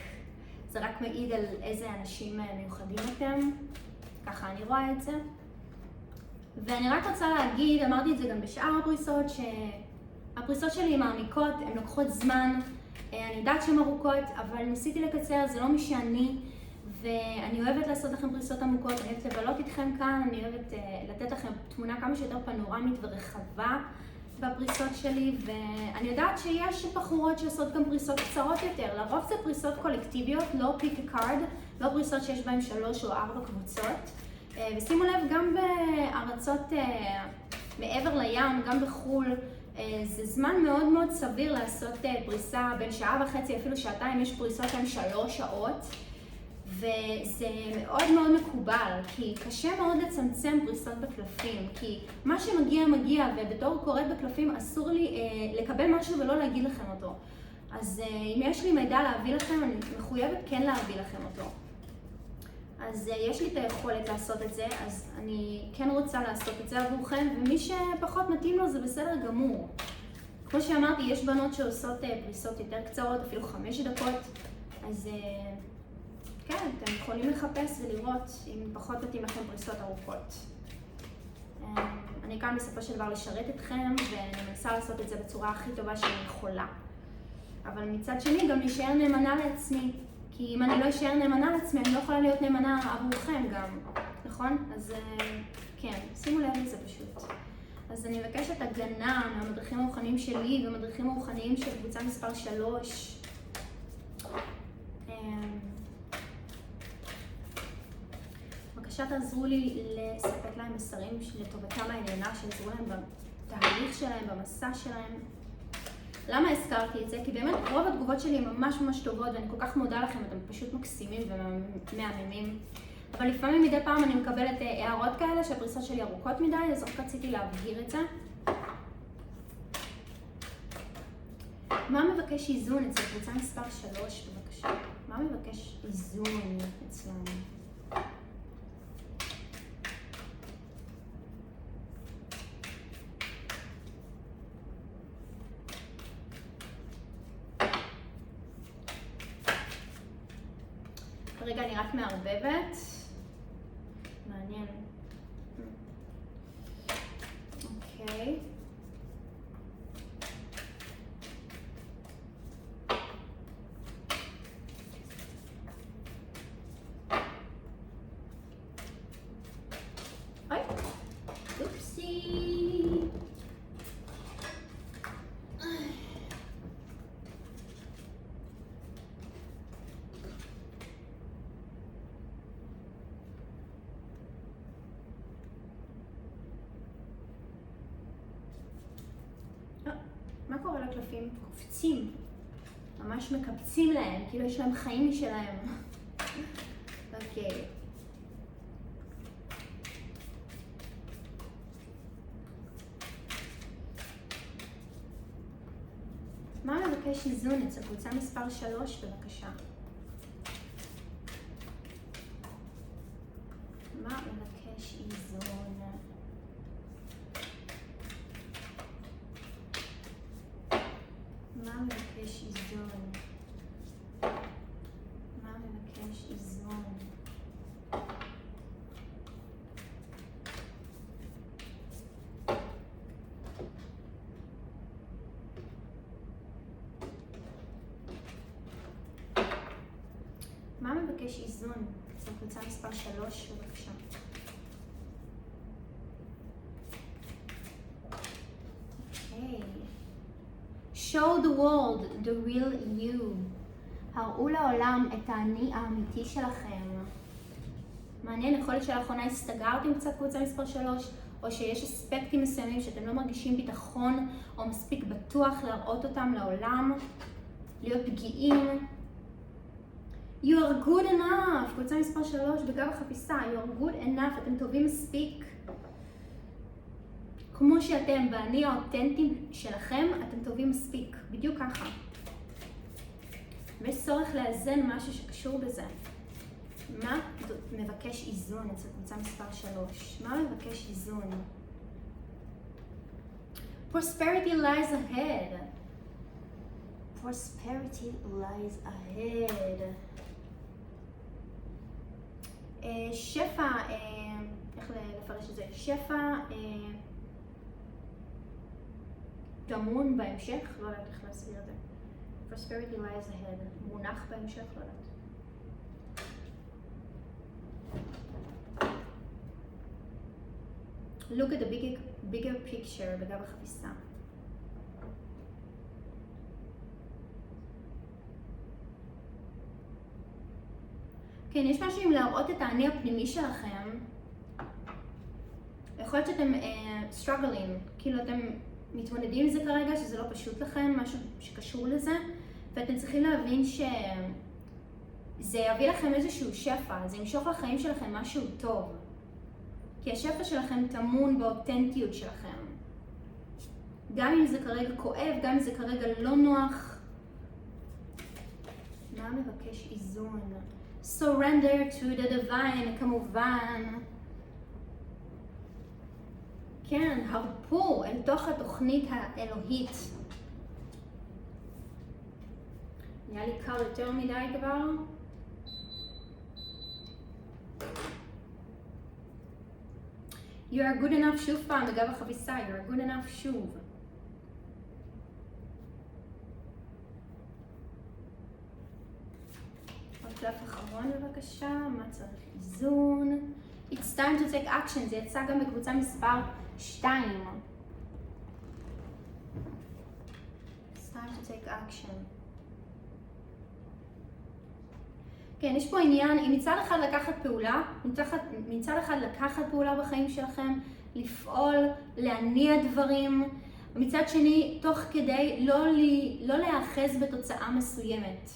זה רק מעיד על איזה אנשים מיוחדים אתם. ככה אני רואה את זה. ואני רק רוצה להגיד, אמרתי את זה גם בשאר הפריסות, שהפריסות שלי מעמיקות, הן לוקחות זמן. אני יודעת שהן ארוכות, אבל ניסיתי לקצר, זה לא מי שאני. ואני אוהבת לעשות לכם פריסות עמוקות, אני אוהבת לבלות איתכם כאן, אני אוהבת לתת לכם תמונה כמה שיותר פנורמית ורחבה בפריסות שלי, ואני יודעת שיש בחורות שעושות גם פריסות קצרות יותר, לרוב זה פריסות קולקטיביות, לא פיק קארד, לא פריסות שיש בהן 3 או 4 קבוצות, ושימו לב, גם בארצות מעבר לים, גם בחול, זה זמן מאוד מאוד סביר לעשות פריסה בין שעה וחצי, אפילו שעתיים, יש פריסות שהן 3 שעות. וזה מאוד מאוד מקובל, כי קשה מאוד לצמצם פריסות בקלפים, כי מה שמגיע מגיע, ובתור קוראת בקלפים אסור לי לקבל משהו ולא להגיד לכם אותו. אז אם יש לי מידע להביא לכם, אני מחויבת כן להביא לכם אותו. אז יש לי את היכולת לעשות את זה, אז אני כן רוצה לעשות את זה עבורכם, ומי שפחות מתאים לו זה בסדר גמור. כמו שאמרתי, יש בנות שעושות פריסות יותר קצרות, אפילו 5 דקות, אז כן, אתם יכולים לחפש ולראות אם פחות מתאים לכם פריסות ארוכות. אני כאן בסופו של דבר לשרת אתכם, ואני מנסה לעשות את זה בצורה הכי טובה שאני יכולה. אבל מצד שני גם להישאר נאמנה לעצמי, כי אם אני לא אשאר נאמנה לעצמי, אני לא יכולה להיות נאמנה עבורכם גם, נכון? אז כן, שימו לב לזה פשוט. אז אני מבקשת הגנה מהמדריכים הרוחניים שלי ומדריכים הרוחניים של קבוצה מספר 3. בבקשה תעזרו לי לספק להם מסרים לטובתם העליונה, שיעזרו להם בתהליך שלהם, במסע שלהם. למה הזכרתי את זה? כי באמת רוב התגובות שלי הן ממש ממש טובות, ואני כל כך מודה לכם, אתם פשוט מקסימים ומהממים. אבל לפעמים מדי פעם אני מקבלת הערות כאלה שהפריסות שלי ארוכות מדי, אז רק רציתי להבהיר את זה. מה מבקש איזון אצל קבוצה מספר 3, בבקשה? מה מבקש איזון אצלנו? כרגע אני רק מערבבת. מעניין. אוקיי. אוי, אופסי. מה קורה לקלפים? קופצים. ממש מקבצים להם, כאילו יש להם חיים משלהם. אוקיי. מה מבקש איזון אצל קבוצה מספר 3, בבקשה? מה מבקש איזון? מה מבקש איזון? מה מבקש איזון? מה מבקש איזון? אצל קבוצה מספר 3, בבקשה. אוקיי. Show the world the real you. הראו לעולם את האני האמיתי שלכם. מעניין, יכול להיות שלאחרונה הסתגרתם קצת קבוצה מספר 3, או שיש אספקטים מסוימים שאתם לא מרגישים ביטחון או מספיק בטוח להראות אותם לעולם, להיות פגיעים. You are good enough. קבוצה מספר 3 בגב החפיסה. You are good enough. אתם טובים מספיק. כמו שאתם באני האותנטי שלכם, אתם טובים מספיק. בדיוק ככה. ויש צורך לאזן משהו שקשור בזה. מה מבקש איזון אצל קבוצה מספר 3? מה מבקש איזון? Prosperity lies ahead. Prosperity lies ahead. שפע, איך לפרש את זה? שפע טמון בהמשך? לא יודעת איך להסביר את זה. Prosperity lies ahead. מונח בהמשך? לא יודעת. Look at the bigger picture בגב החפיסה. כן, יש משהו עם להראות את העני הפנימי שלכם. יכול להיות שאתם struggling, כאילו אתם מתמודדים עם זה כרגע, שזה לא פשוט לכם, משהו שקשור לזה, ואתם צריכים להבין שזה יביא לכם איזשהו שפע, זה ימשוך לחיים שלכם משהו טוב. כי השפע שלכם טמון באותנטיות שלכם. גם אם זה כרגע כואב, גם אם זה כרגע לא נוח. מה מבקש איזון? Surrender to the divine, כמובן. כן, הרפו אל תוך התוכנית האלוהית. נהיה לי קל יותר מדי כבר. You are good enough שוב פעם בגב החפיסה, you are good enough שוב. עוד קלף אחרון בבקשה, מה צריך איזון? It's time to take action, זה יצא גם בקבוצה מספר 2. It's time to take action. כן, יש פה עניין, אם מצד אחד לקחת פעולה, מצד אחד לקחת פעולה בחיים שלכם, לפעול, להניע דברים, ומצד שני, תוך כדי לא להאחז בתוצאה מסוימת.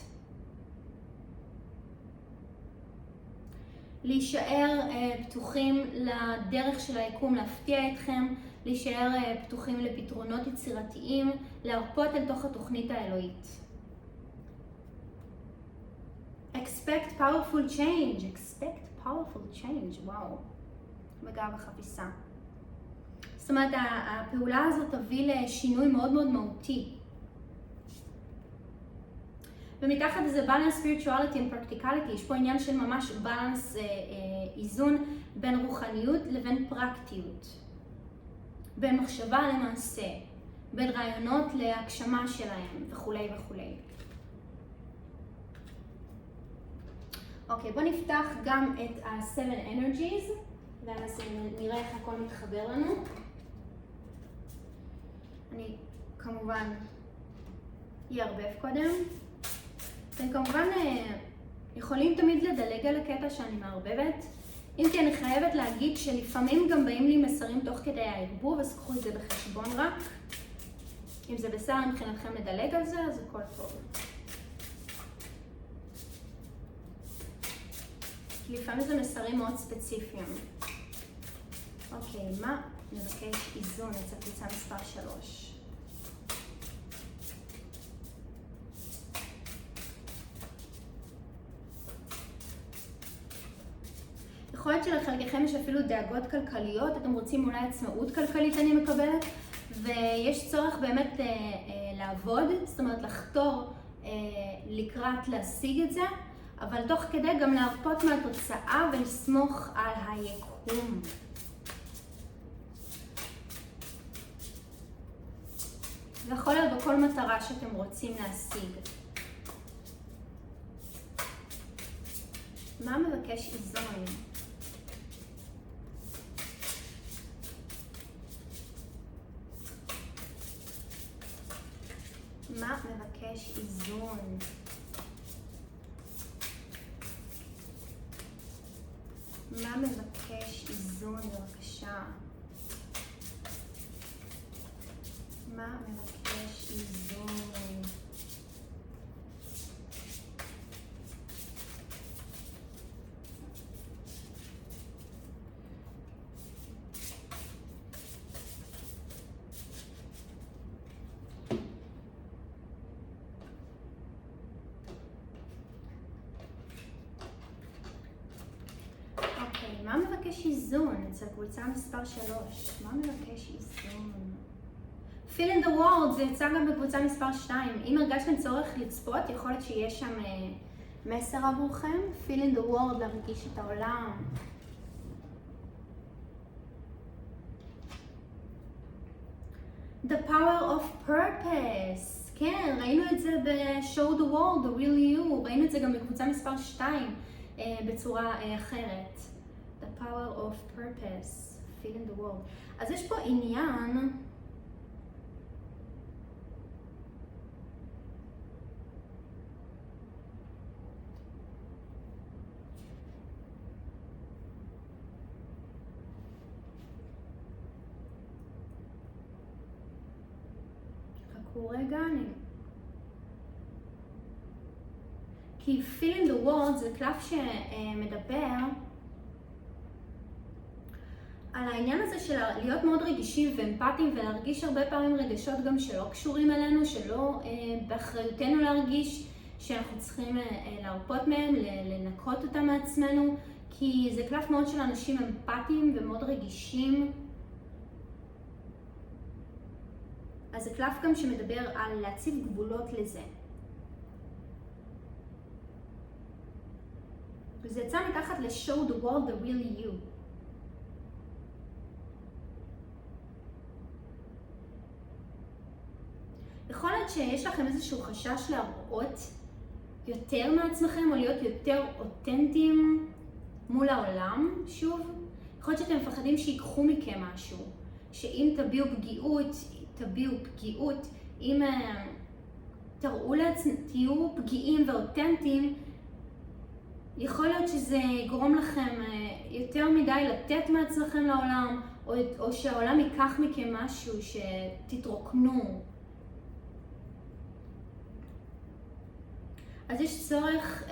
להישאר פתוחים לדרך של היקום, להפתיע אתכם, להישאר פתוחים לפתרונות יצירתיים, להרפות אל תוך התוכנית האלוהית. Expect powerful change. Expect powerful change. וואו. בגב החפיסה. זאת אומרת, הפעולה הזאת תביא לשינוי מאוד מאוד מהותי. ומתחת לזה balance spirituality and practicality. יש פה עניין של ממש balance, איזון בין רוחניות לבין פרקטיות. בין מחשבה למעשה. בין רעיונות להגשמה שלהם וכולי וכולי. אוקיי, בואו נפתח גם את ה-7 energies, ואז נראה איך הכל מתחבר לנו. אני כמובן אערבב קודם. אתם כמובן יכולים תמיד לדלג על הקטע שאני מערבבת. אם כי אני חייבת להגיד שלפעמים גם באים לי מסרים תוך כדי הערבוב, אז קחו את זה בחשבון רק. אם זה בסדר מבחינתכם לדלג על זה, אז הכל טוב. לפעמים זה מסרים מאוד ספציפיים. אוקיי, מה מבקש איזון אצל קבוצה מספר 3? יכול להיות שלחלקכם יש אפילו דאגות כלכליות, אתם רוצים אולי עצמאות כלכלית אני מקבלת, ויש צורך באמת לעבוד, זאת אומרת לחתור לקראת להשיג את זה, אבל תוך כדי גם להרפות מהתוצאה ולסמוך על היקום. זה יכול להיות בכל מטרה שאתם רוצים להשיג. מה מבקש איזון? מה מבקש איזון? מה מבקש איזון בבקשה? מה מבקש איזון? מבקש איזון אצל קבוצה מספר 3? מה מבקש איזון? Fill in the world, זה יצא גם בקבוצה מספר 2. אם הרגשתם צורך לצפות, יכול להיות שיש שם מסר עבורכם. Fill in the world, להרגיש את העולם. The power of purpose. כן, ראינו את זה ב-Show the world, the real you. ראינו את זה גם בקבוצה מספר 2 בצורה אחרת. The power of purpose. Fill in the world. אז יש פה עניין רגע, כי fill in the world זה קלף שמדבר על העניין הזה של להיות מאוד רגישים ואמפתיים ולהרגיש הרבה פעמים רגשות גם שלא קשורים אלינו, שלא באחריותנו להרגיש, שאנחנו צריכים להרפות מהם, לנקות אותם מעצמנו, כי זה קלף מאוד של אנשים אמפתיים ומאוד רגישים. אז זה קלף גם שמדבר על להציב גבולות לזה. וזה יצא מתחת ל-Show the world the real you. יכול להיות שיש לכם איזשהו חשש להראות יותר מעצמכם או להיות יותר אותנטיים מול העולם, שוב. יכול להיות שאתם מפחדים שיקחו מכם משהו, שאם תביעו פגיעות, אם תהיו פגיעים ואותנטיים, יכול להיות שזה יגרום לכם יותר מדי לתת מעצמכם לעולם, או שהעולם ייקח מכם משהו שתתרוקנו. אז יש צורך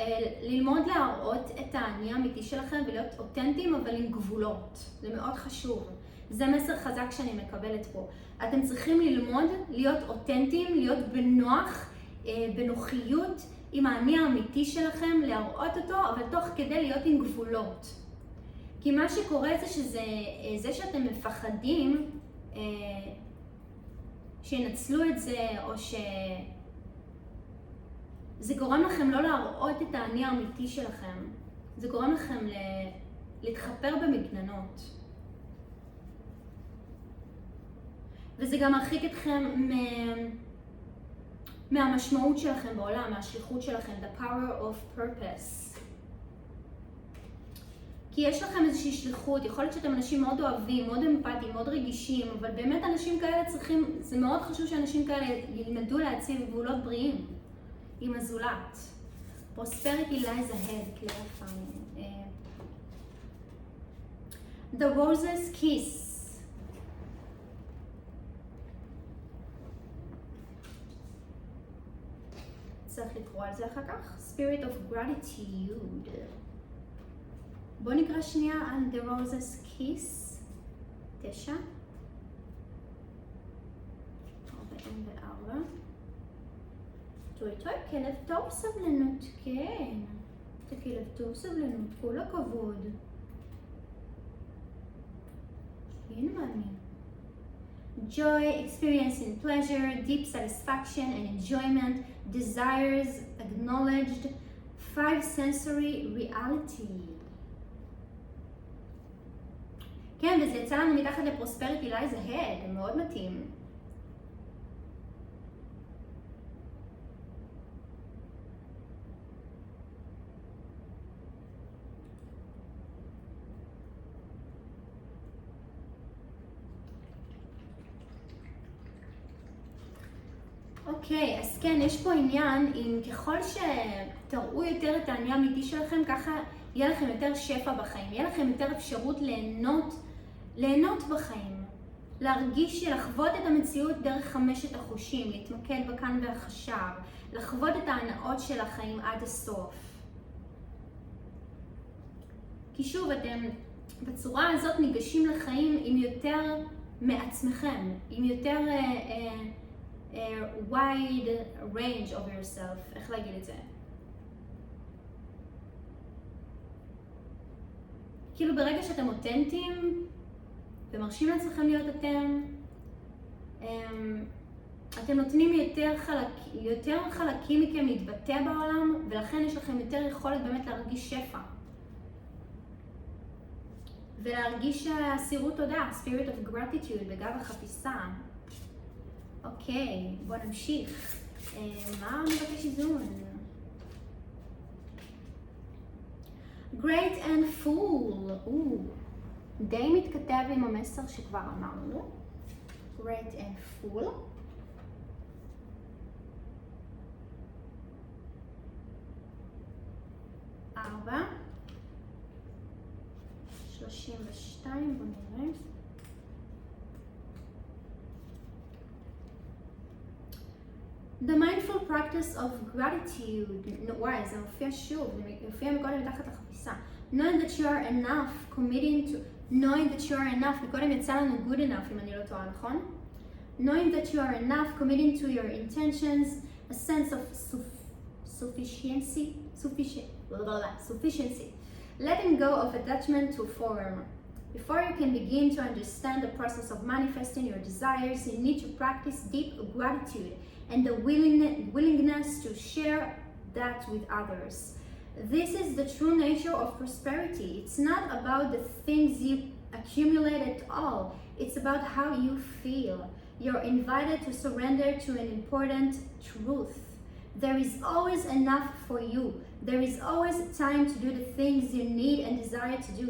ללמוד להראות את האני האמיתי שלכם ולהיות אותנטיים אבל עם גבולות. זה מאוד חשוב. זה מסר חזק שאני מקבלת פה. אתם צריכים ללמוד להיות אותנטיים, להיות בנוחיות עם האני האמיתי שלכם, להראות אותו, אבל תוך כדי להיות עם גבולות. כי מה שקורה זה שזה שאתם מפחדים שינצלו את זה, או זה גורם לכם לא להראות את האני האמיתי שלכם. זה גורם לכם להתחפר במגננות. וזה גם מרחיק אתכם מהמשמעות שלכם בעולם, מהשליחות שלכם, the power of purpose. כי יש לכם איזושהי שליחות, יכול להיות שאתם אנשים מאוד אוהבים, מאוד אמפתיים, מאוד רגישים, אבל באמת אנשים כאלה צריכים, זה מאוד חשוב שאנשים כאלה ילמדו להציב גבולות בריאים עם הזולת. Prosperity lies ahead, clarifying. The Rose's Kiss. צריך לקרוא על זה אחר כך. Spirit of Gratitude. בואו נקרא שנייה על The Rose's Kiss. 9. 44. טוב, כלב טוב סבלנות, כן. אתה כלב טוב סבלנות, כל הכבוד. הנה מאמין. Joy, experiencing pleasure, deep satisfaction and enjoyment, desires, acknowledged, 5 sensory reality. כן, וזה יצא לנו מתחת ל-Prosperity lies ahead, מאוד מתאים. אוקיי, אז כן, יש פה עניין, אם ככל שתראו יותר את האני האמיתי שלכם, ככה יהיה לכם יותר שפע בחיים, יהיה לכם יותר אפשרות ליהנות בחיים, להרגיש לחוות את המציאות דרך 5 החושים, להתמקד בכאן ועכשיו, לחוות את ההנאות של החיים עד הסוף. כי שוב, אתם בצורה הזאת ניגשים לחיים עם יותר מעצמכם, עם יותר wide range of yourself, איך להגיד את זה? כאילו ברגע שאתם אותנטיים ומרשים לעצמכם להיות אתם נותנים יותר חלקים מכם להתבטא בעולם, ולכן יש לכם יותר יכולת באמת להרגיש שפע. ולהרגיש אסירות תודה, spirit of gratitude, בגב החפיסה. אוקיי, בואו נמשיך. מה מבקש איזון? Great and full. די מתכתב עם המסר שכבר אמרנו. Great and full. 4. 32, בוא נראה. The mindful practice of gratitude. וואי, זה מופיע שוב, זה מופיע מקודם מתחת לחפיסה. Knowing that you are enough, knowing that you are enough, מקודם יצא לנו good enough אם אני לא טועה, נכון? Knowing that you are enough, committing to your intentions, a sense of sufficiency, letting go of attachment to form. Before you can begin to understand the process of manifesting your desires, you need to practice deep gratitude and the willingness to share that with others. This is the true nature of prosperity. It's not about the things you accumulate at all. It's about how you feel. You're invited to surrender to an important truth. There is always enough for you. There is always time to do the things you need and desire to do.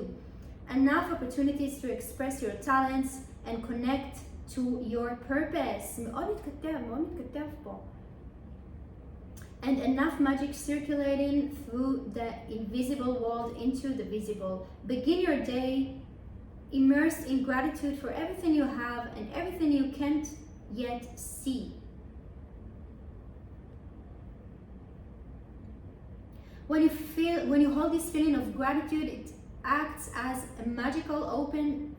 Enough opportunities to express your talents and connect to your purpose. מאוד מתכתב פה. And enough magic circulating through the invisible world into the visible. Begin your day immersed in gratitude for everything you have and everything you can't yet see. When you hold this feeling of gratitude, it acts as a magical open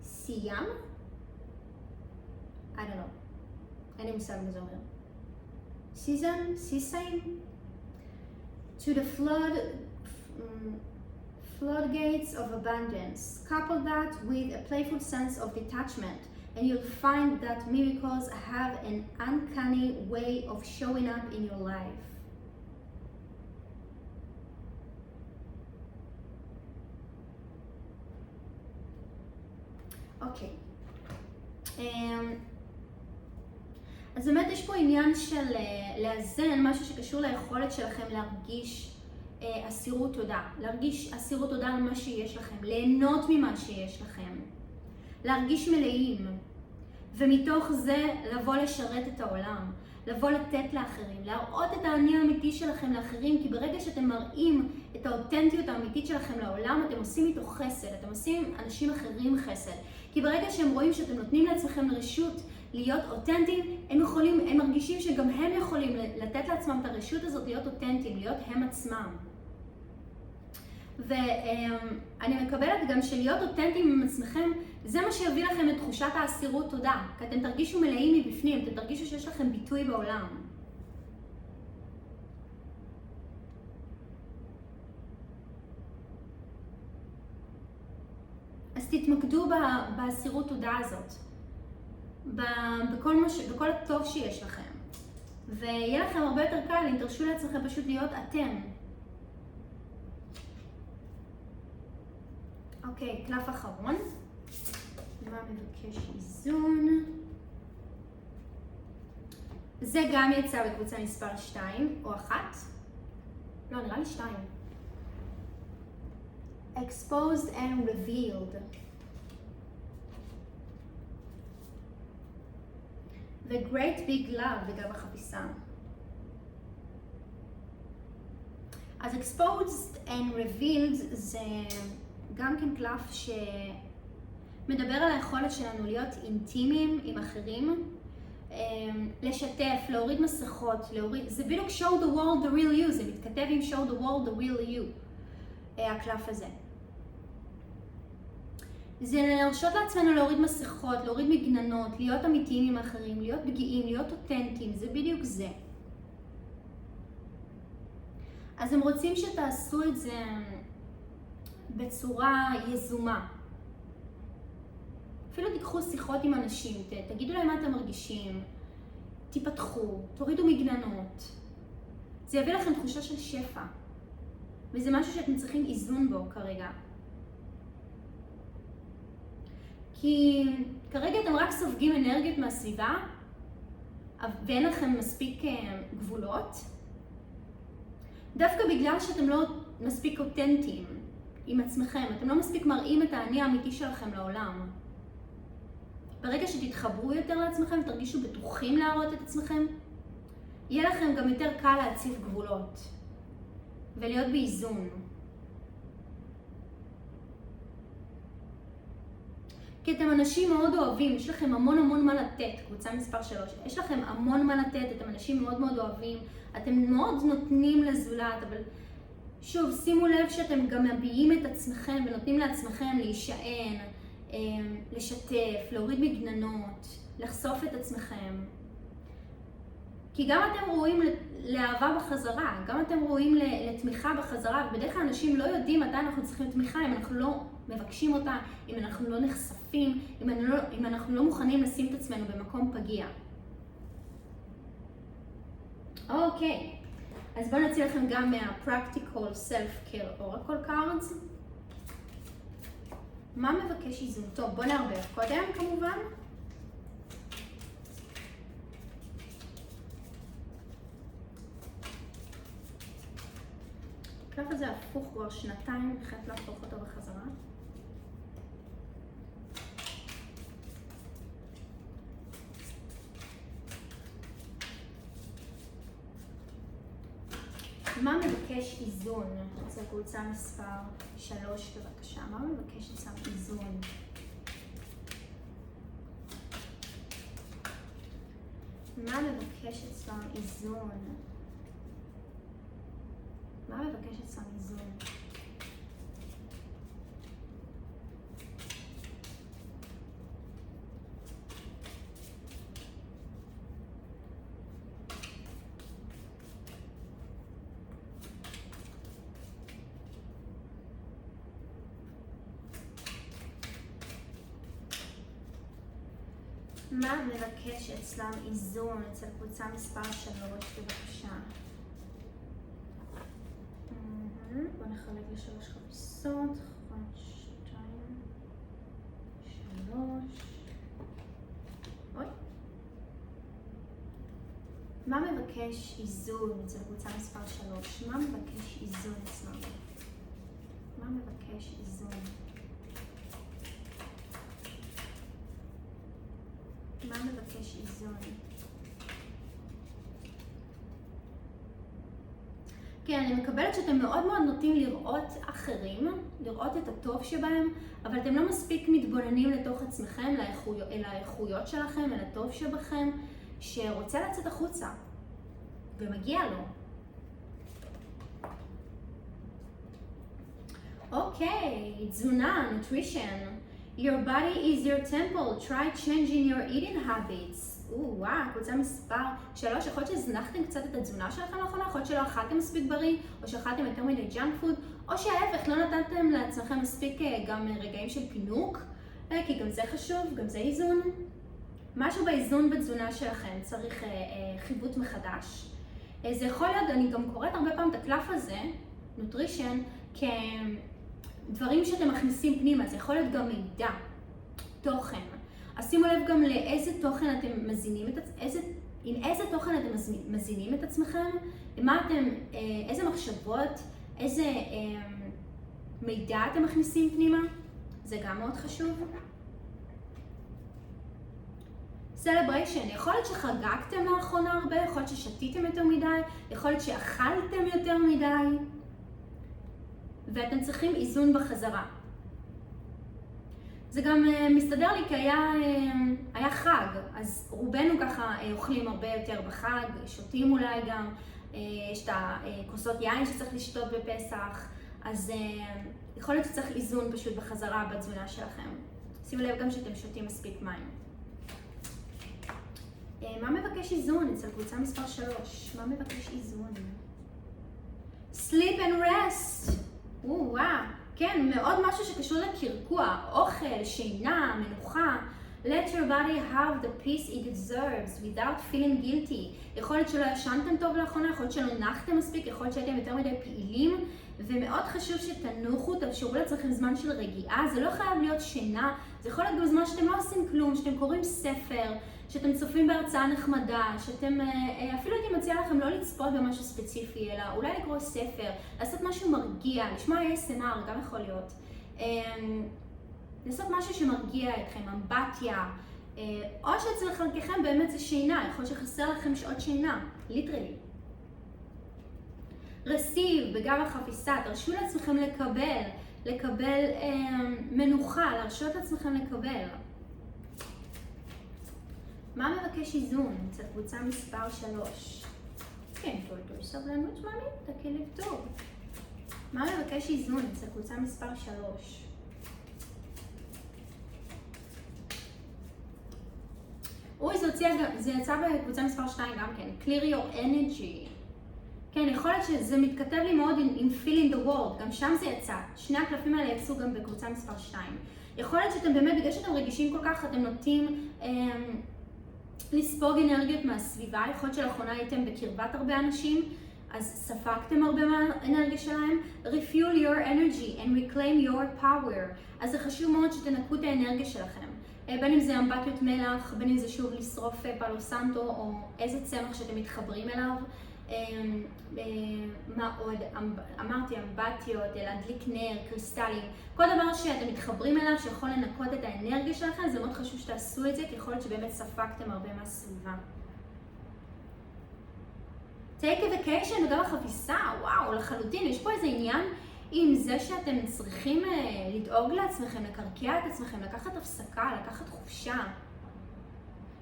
siyam. I don't know. אין מושג מה זה אומר. Season to the floodgates of abundance. Couple that with a playful sense of detachment, and you'll find that miracles have an uncanny way of showing up in your life. אוקיי. אז באמת יש פה עניין של לאזן משהו שקשור ליכולת שלכם להרגיש אסירות תודה. להרגיש אסירות תודה על מה שיש לכם, ליהנות ממה שיש לכם, להרגיש מלאים, ומתוך זה לבוא לשרת את העולם, לבוא לתת לאחרים, להראות את האני האמיתי שלכם לאחרים, כי ברגע שאתם מראים את האותנטיות האמיתית שלכם לעולם, אתם עושים איתו חסד, אתם עושים אנשים אחרים חסד. כי ברגע שהם רואים שאתם נותנים לעצמכם רשות להיות אותנטיים, הם מרגישים שגם הם יכולים לתת לעצמם את הרשות הזאת להיות אותנטיים, להיות הם עצמם. ואני מקבלת גם שלהיות אותנטיים עם עצמכם, זה מה שיביא לכם את תחושת האסירות תודה. כי אתם תרגישו מלאים מבפנים, אתם תרגישו שיש לכם ביטוי בעולם. אז תתמקדו באסירות תודה הזאת. בכל הטוב שיש לכם. ויהיה לכם הרבה יותר קל אם תרשו לעצמכם פשוט להיות אתם. אוקיי, קלף אחרון. מה מבקש איזון? זה גם יצא בקבוצה מספר 2 או 1. לא, נראה לי 2. Exposed and revealed. The great big love בגב החפיסה. אז exposed and revealed זה גם כן קלף שמדבר על היכולת שלנו להיות אינטימיים עם אחרים, לשתף, להוריד מסכות, זה בדיוק show the world the real you, זה מתכתב עם show the world the real you, הקלף הזה. זה להרשות לעצמנו להוריד מסכות, להוריד מגננות, להיות אמיתיים עם האחרים, להיות פגיעים, להיות אותנטיים, זה בדיוק זה. אז הם רוצים שתעשו את זה בצורה יזומה. אפילו תיקחו שיחות עם אנשים, תגידו להם מה אתם מרגישים, תיפתחו, תורידו מגננות. זה יביא לכם תחושה של שפע, וזה משהו שאתם צריכים איזון בו כרגע. כי כרגע אתם רק סופגים אנרגיות מהסביבה, ואין לכם מספיק גבולות, דווקא בגלל שאתם לא מספיק אותנטיים עם עצמכם, אתם לא מספיק מראים את האני האמיתי שלכם לעולם. ברגע שתתחברו יותר לעצמכם ותרגישו בטוחים להראות את עצמכם, יהיה לכם גם יותר קל להציב גבולות ולהיות באיזון. כי אתם אנשים מאוד אוהבים, יש לכם המון מה לתת, קבוצה מספר 3, יש לכם המון מה לתת, אתם אנשים מאוד אוהבים, אתם מאוד נותנים לזולת, אבל שוב, שימו לב שאתם גם מביעים את עצמכם ונותנים לעצמכם להישען, לשתף, להוריד מגננות, לחשוף את עצמכם. כי גם אתם ראויים לאהבה בחזרה, גם אתם ראויים לתמיכה בחזרה, ובדרך כלל אנשים לא יודעים מתי אנחנו צריכים תמיכה, אם אנחנו לא מבקשים אותה, אם אנחנו לא נחשפים, אם אנחנו לא מוכנים לשים את עצמנו במקום פגיע. אוקיי, אז בואו נציע לכם גם מה-Practical Self-Care Oracle Cards. מה מבקש איזון? טוב, בואו נערבב קודם כמובן. הקלף הזה הפוך כבר שנתיים, החלט להפוך אותו בחזרה. מה מבקש איזון? אצל קבוצה מספר 3 בבקשה. מה מבקש אצלם איזון? מה מבקש אצלם איזון? מה מבקש אצלם איזון? מה מבקש אצלם איזון אצל קבוצה מספר 3 בבקשה? בוא נחלק ל3 חפיסות, 1, 2, 3. אוי. מה מבקש איזון אצל קבוצה מספר 3? מה מבקש איזון אצלם? מה מבקש איזון? מה מבקש איזון? כן, אני מקבלת שאתם מאוד נוטים לראות אחרים, לראות את הטוב שבהם, אבל אתם לא מספיק מתבוננים לתוך עצמכם, אל האיכויות שלכם, אל הטוב שבכם, שרוצה לצאת החוצה, ומגיע לו. אוקיי, תזונה, nutrition. Your body is your temple. Try changing your eating habits. וואו, קבוצה מספר 3. יכול להיות שזנחתם קצת את התזונה שלכם לאחרונה, יכול להיות שלא אכלתם מספיק בריא, או שאכלתם יותר מדי ג'אנק פוד, או שההפך, לא נתתם לעצמכם מספיק גם רגעים של פינוק, כי גם זה חשוב, גם זה איזון. משהו באיזון בתזונה שלכם צריך חיווט מחדש. זה יכול להיות, אני גם קוראת הרבה פעם את הקלף הזה, nutrition, דברים שאתם מכניסים פנימה, זה יכול להיות גם מידע, תוכן. אז שימו לב גם לאיזה תוכן אתם מזינים עם איזה תוכן אתם מזינים את עצמכם, איזה מחשבות, איזה מידע אתם מכניסים פנימה, זה גם מאוד חשוב. Celebration, יכול להיות שחגגתם לאחרונה הרבה, יכול להיות ששתיתם יותר מדי, יכול להיות שאכלתם יותר מדי. ואתם צריכים איזון בחזרה. זה גם מסתדר לי כי היה חג, אז רובנו ככה אוכלים הרבה יותר בחג, שותים אולי גם, יש את הכוסות יין שצריך לשתות בפסח, אז יכול להיות שצריך איזון פשוט בחזרה בתזונה שלכם. שימו לב גם שאתם שותים מספיק מים. מה מבקש איזון אצל קבוצה מספר 3? מה מבקש איזון? Sleep and rest. וואו, כן, מאוד משהו שקשור לקרקוע, אוכל, שינה, מנוחה. Let your body have the peace it deserves without feeling guilty. יכול להיות שלא ישנתם טוב לאחרונה, יכול להיות שלא נחתם מספיק, יכול להיות שהייתם יותר מדי פעילים, ומאוד חשוב שתנוחו, תאפשרו לעצמכם זמן של רגיעה. זה לא חייב להיות שינה, זה יכול להיות גם זמן שאתם לא עושים כלום, שאתם קוראים ספר, שאתם צופים בהרצאה נחמדה, שאתם, אפילו הייתי מציעה לכם לא לצפות במשהו ספציפי, אלא אולי לקרוא ספר, לעשות משהו מרגיע, לשמוע ASMR, גם יכול להיות. לעשות משהו שמרגיע אתכם, אמבטיה, או שאצל חלקכם באמת זה שינה, יכול שחסר לכם שעות שינה, ליטרלי. רסיב, בגב החפיסה, תרשו לעצמכם לקבל מנוחה, להרשות לעצמכם לקבל. מה מבקש איזון? אצל קבוצה מספר 3. כן, תולדו סבלנות מאמין, תקליב טוב. מה מבקש איזון? אצל קבוצה מספר 3. אוי, זה יצא בקבוצה מספר 2 גם כן. Clear your energy. כן, יכול להיות שזה מתכתב לי מאוד עם Feeling the World. גם שם זה יצא. שני הקלפים האלה יצאו גם בקבוצה מספר 2. יכול להיות שאתם באמת, בגלל שאתם רגישים כל כך, אתם נוטים לספוג אנרגיות מהסביבה. יכול להיות שלאחרונה הייתם בקרבת הרבה אנשים, אז ספגתם הרבה מהאנרגיה שלהם. Refuel your energy and reclaim your power. אז זה חשוב מאוד שתנקו את האנרגיה שלכם. בין אם זה אמבטיות מלח, בין אם זה שוב לשרוף פלו סנטו או איזה צמח שאתם מתחברים אליו. מה עוד? אמרתי אמבטיות, להדליק נר, קריסטלים. כל דבר שאתם מתחברים אליו שיכול לנקות את האנרגיה שלכם, זה מאוד חשוב שתעשו את זה, כי יכול להיות שבאמת ספגתם הרבה מהסביבה. Take a vacation, בגלל החפיסה, וואו, לחלוטין, יש פה איזה עניין עם זה שאתם צריכים לדאוג לעצמכם, לקרקע את עצמכם, לקחת הפסקה, לקחת חופשה.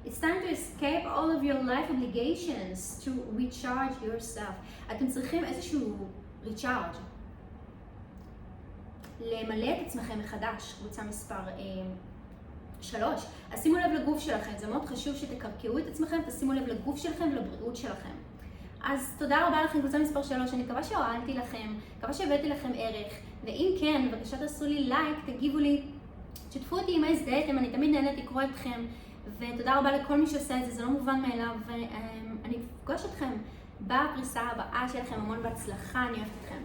It's time to escape all of your life obligations to recharge yourself. אתם צריכים איזשהו recharge. למלא את עצמכם מחדש, קבוצה מספר 3. אז שימו לב לגוף שלכם, זה מאוד חשוב שתקרקעו את עצמכם, תשימו לב לגוף שלכם ולבריאות שלכם. אז תודה רבה לכם, קבוצה מספר 3, אני מקווה שהועלתי לכם, מקווה שהבאתי לכם ערך, ואם כן, בבקשה תעשו לי לייק, תגיבו לי, תשתפו אותי עם מה הזדהיתם, אני תמיד נהנית לקרוא אתכם, ותודה רבה לכל מי שעושה את זה, זה לא מובן מאליו, ואני אפגוש אתכם בפריסה הבאה שלכם, המון בהצלחה, אני אוהבת אתכם.